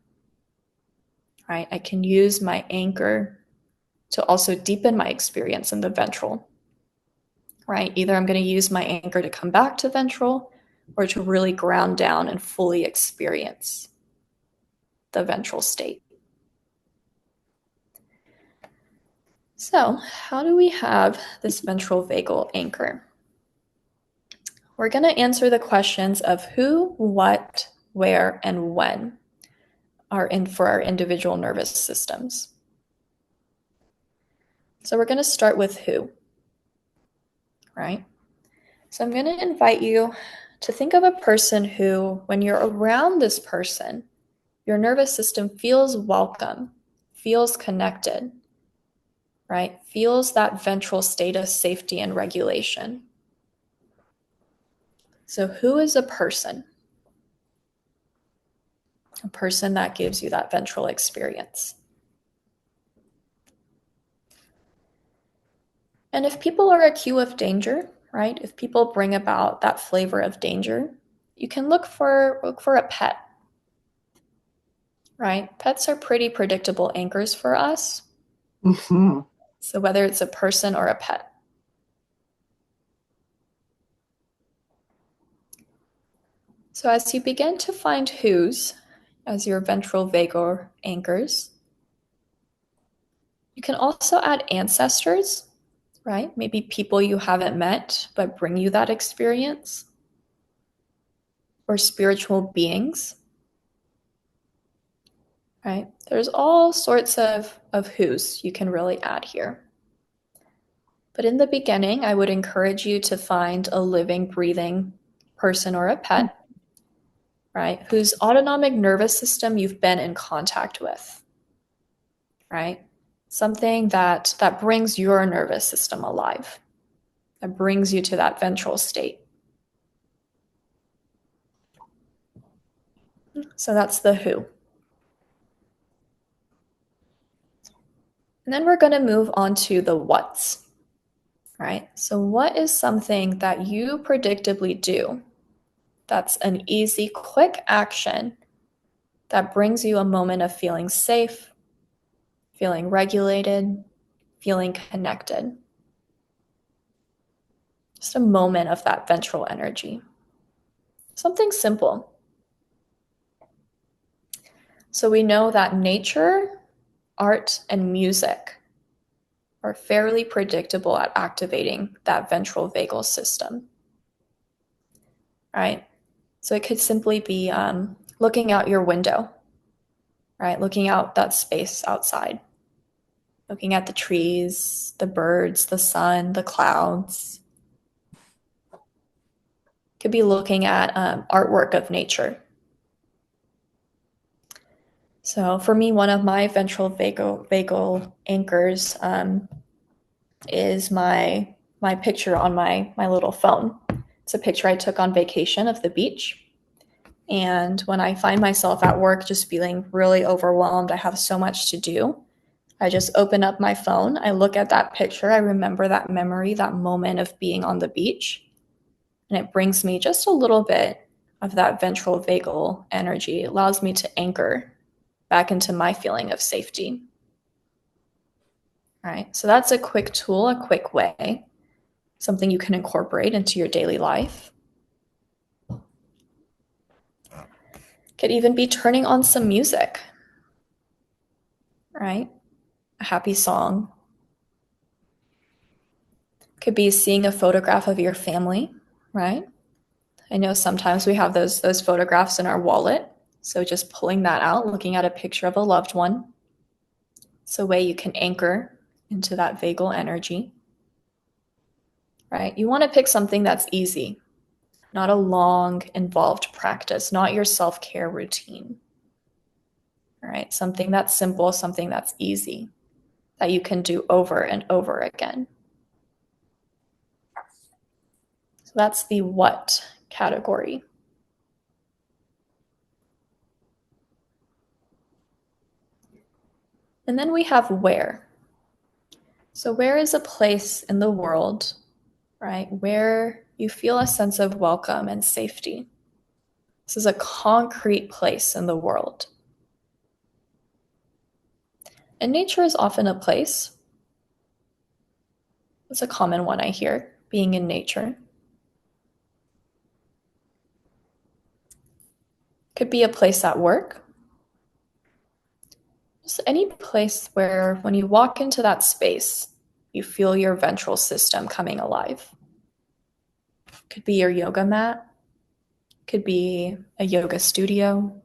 right? I can use my anchor to also deepen my experience in the ventral, right? Either I'm going to use my anchor to come back to ventral or to really ground down and fully experience the ventral state. So how do we have this ventral vagal anchor? We're going to answer the questions of who, what, where, and when are in for our individual nervous systems. So we're going to start with who, right? So I'm going to invite you to think of a person who, when you're around this person, your nervous system feels welcome, feels connected, right? Feels that ventral state of safety and regulation. So who is a person? A person that gives you that ventral experience. And if people are a cue of danger, right? If people bring about that flavor of danger, you can look for a pet, right? Pets are pretty predictable anchors for us. Mm-hmm. So whether it's a person or a pet. So as you begin to find who's as your ventral vagal anchors, you can also add ancestors, right? Maybe people you haven't met but bring you that experience, or spiritual beings, right? There's all sorts of who's you can really add here. But in the beginning, I would encourage you to find a living, breathing person or a pet, right? Whose autonomic nervous system you've been in contact with, right? Something that brings your nervous system alive, that brings you to that ventral state. So that's the who. And then we're going to move on to the what's, right? So what is something that you predictably do that's an easy, quick action that brings you a moment of feeling safe, feeling regulated, feeling connected? Just a moment of that ventral energy. Something simple. So we know that nature, art, and music are fairly predictable at activating that ventral vagal system, right? So it could simply be looking out your window, right? Looking out that space outside, looking at the trees, the birds, the sun, the clouds. Could be looking at artwork of nature. So for me, one of my ventral vagal anchors is my picture on my little phone. It's a picture I took on vacation of the beach. And when I find myself at work just feeling really overwhelmed, I have so much to do, I just open up my phone, I look at that picture, I remember that memory, that moment of being on the beach, and it brings me just a little bit of that ventral vagal energy. It allows me to anchor back into my feeling of safety. All right, so that's a quick tool, a quick way, something you can incorporate into your daily life. Could even be turning on some music, right? A happy song. Could be seeing a photograph of your family, right? I know sometimes we have those photographs in our wallet. So just pulling that out, looking at a picture of a loved one. It's a way you can anchor into that vagal energy, right? You want to pick something that's easy, not a long, involved practice, not your self-care routine, all right? Something that's simple, something that's easy, that you can do over and over again. So that's the what category. And then we have where. So where is a place in the world, right, where you feel a sense of welcome and safety? This is a concrete place in the world. And nature is often a place. It's a common one I hear, being in nature. Could be a place at work. Just any place where when you walk into that space, you feel your ventral system coming alive. Could be your yoga mat. Could be a yoga studio.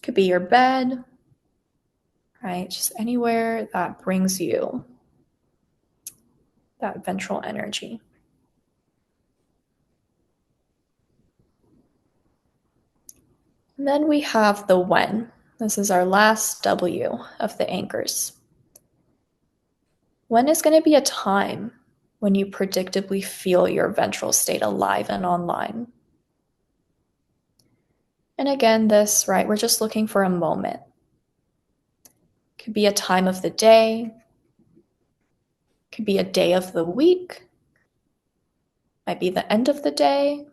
Could be your bed, right? Just anywhere that brings you that ventral energy. And then we have the when. This is our last W of the anchors. When is going to be a time when you predictably feel your ventral state alive and online? And again, this, right, we're just looking for a moment. Could be a time of the day. Could be a day of the week. Might be the end of the day.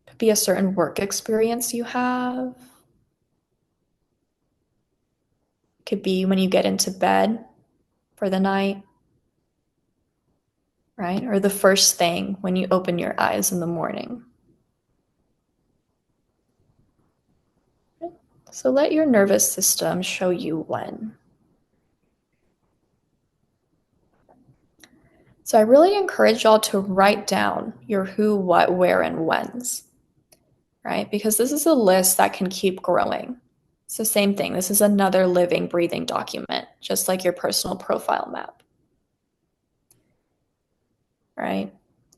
Could be a certain work experience you have. Could be when you get into bed for the night, right? Or the first thing when you open your eyes in the morning. So let your nervous system show you when. So I really encourage y'all to write down your who, what, where, and whens, right? Because this is a list that can keep growing. It's the same thing. This is another living, breathing document, just like your personal profile map, right?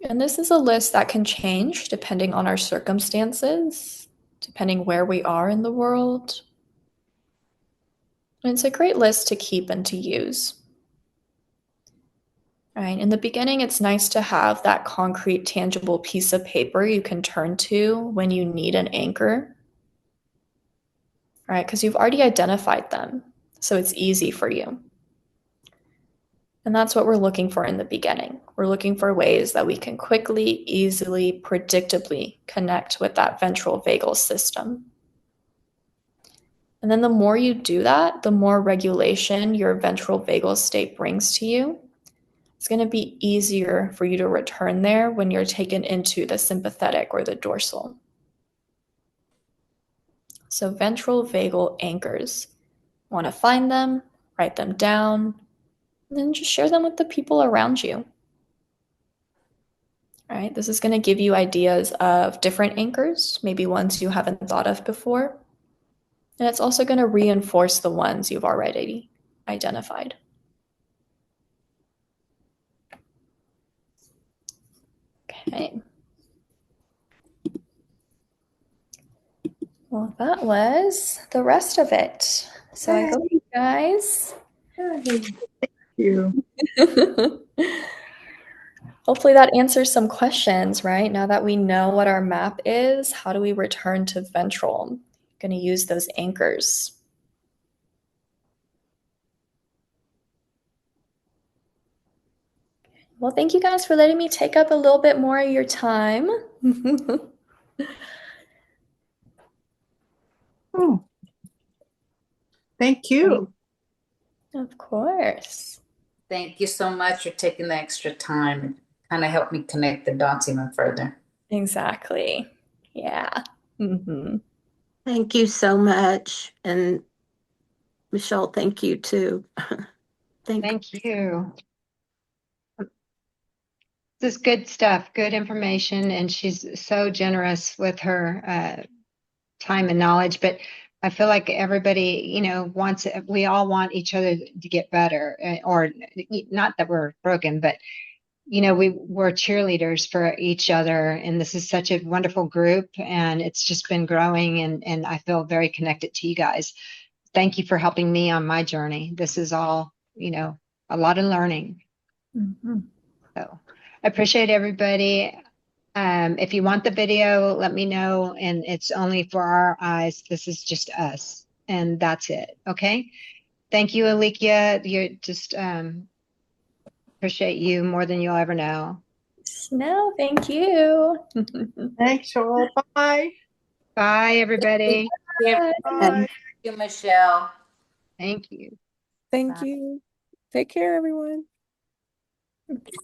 And this is a list that can change depending on our circumstances, depending where we are in the world. And it's a great list to keep and to use. Right. In the beginning, it's nice to have that concrete, tangible piece of paper you can turn to when you need an anchor. Right, because you've already identified them, so it's easy for you. And that's what we're looking for in the beginning. We're looking for ways that we can quickly, easily, predictably connect with that ventral vagal system. And then the more you do that, the more regulation your ventral vagal state brings to you. It's going to be easier for you to return there when you're taken into the sympathetic or the dorsal. So ventral vagal anchors. Want to find them, write them down, and then just share them with the people around you. All right, this is going to give you ideas of different anchors, maybe ones you haven't thought of before. And it's also going to reinforce the ones you've already identified. Okay. Well, that was the rest of it. So I hope you guys. Thank you. Hopefully that answers some questions, right? Now that we know what our map is, how do we return to ventral? Going to use those anchors. Well, thank you guys for letting me take up a little bit more of your time. Oh, thank you. Of course. Thank you so much for taking the extra time. It kind of helped me connect the dots even further. Exactly. Yeah. Mm-hmm. Thank you so much. And Michelle, thank you too. Thank you. This is good stuff, good information, and she's so generous with her time and knowledge. But I feel like everybody, wants, we all want each other to get better, or not that we're broken, but we're cheerleaders for each other, and this is such a wonderful group, and it's just been growing, and I feel very connected to you guys. Thank you for helping me on my journey. This is all, a lot of learning. Mm-hmm. So I appreciate everybody. If you want the video, let me know, and it's only for our eyes. This is just us, and that's it. Okay. Thank you, Alekhya. You're just appreciate you more than you'll ever know. No, thank you. Thanks all. Bye. Bye, everybody. Bye. Thank you, Michelle. Thank you. Thank Bye. you. Take care, everyone.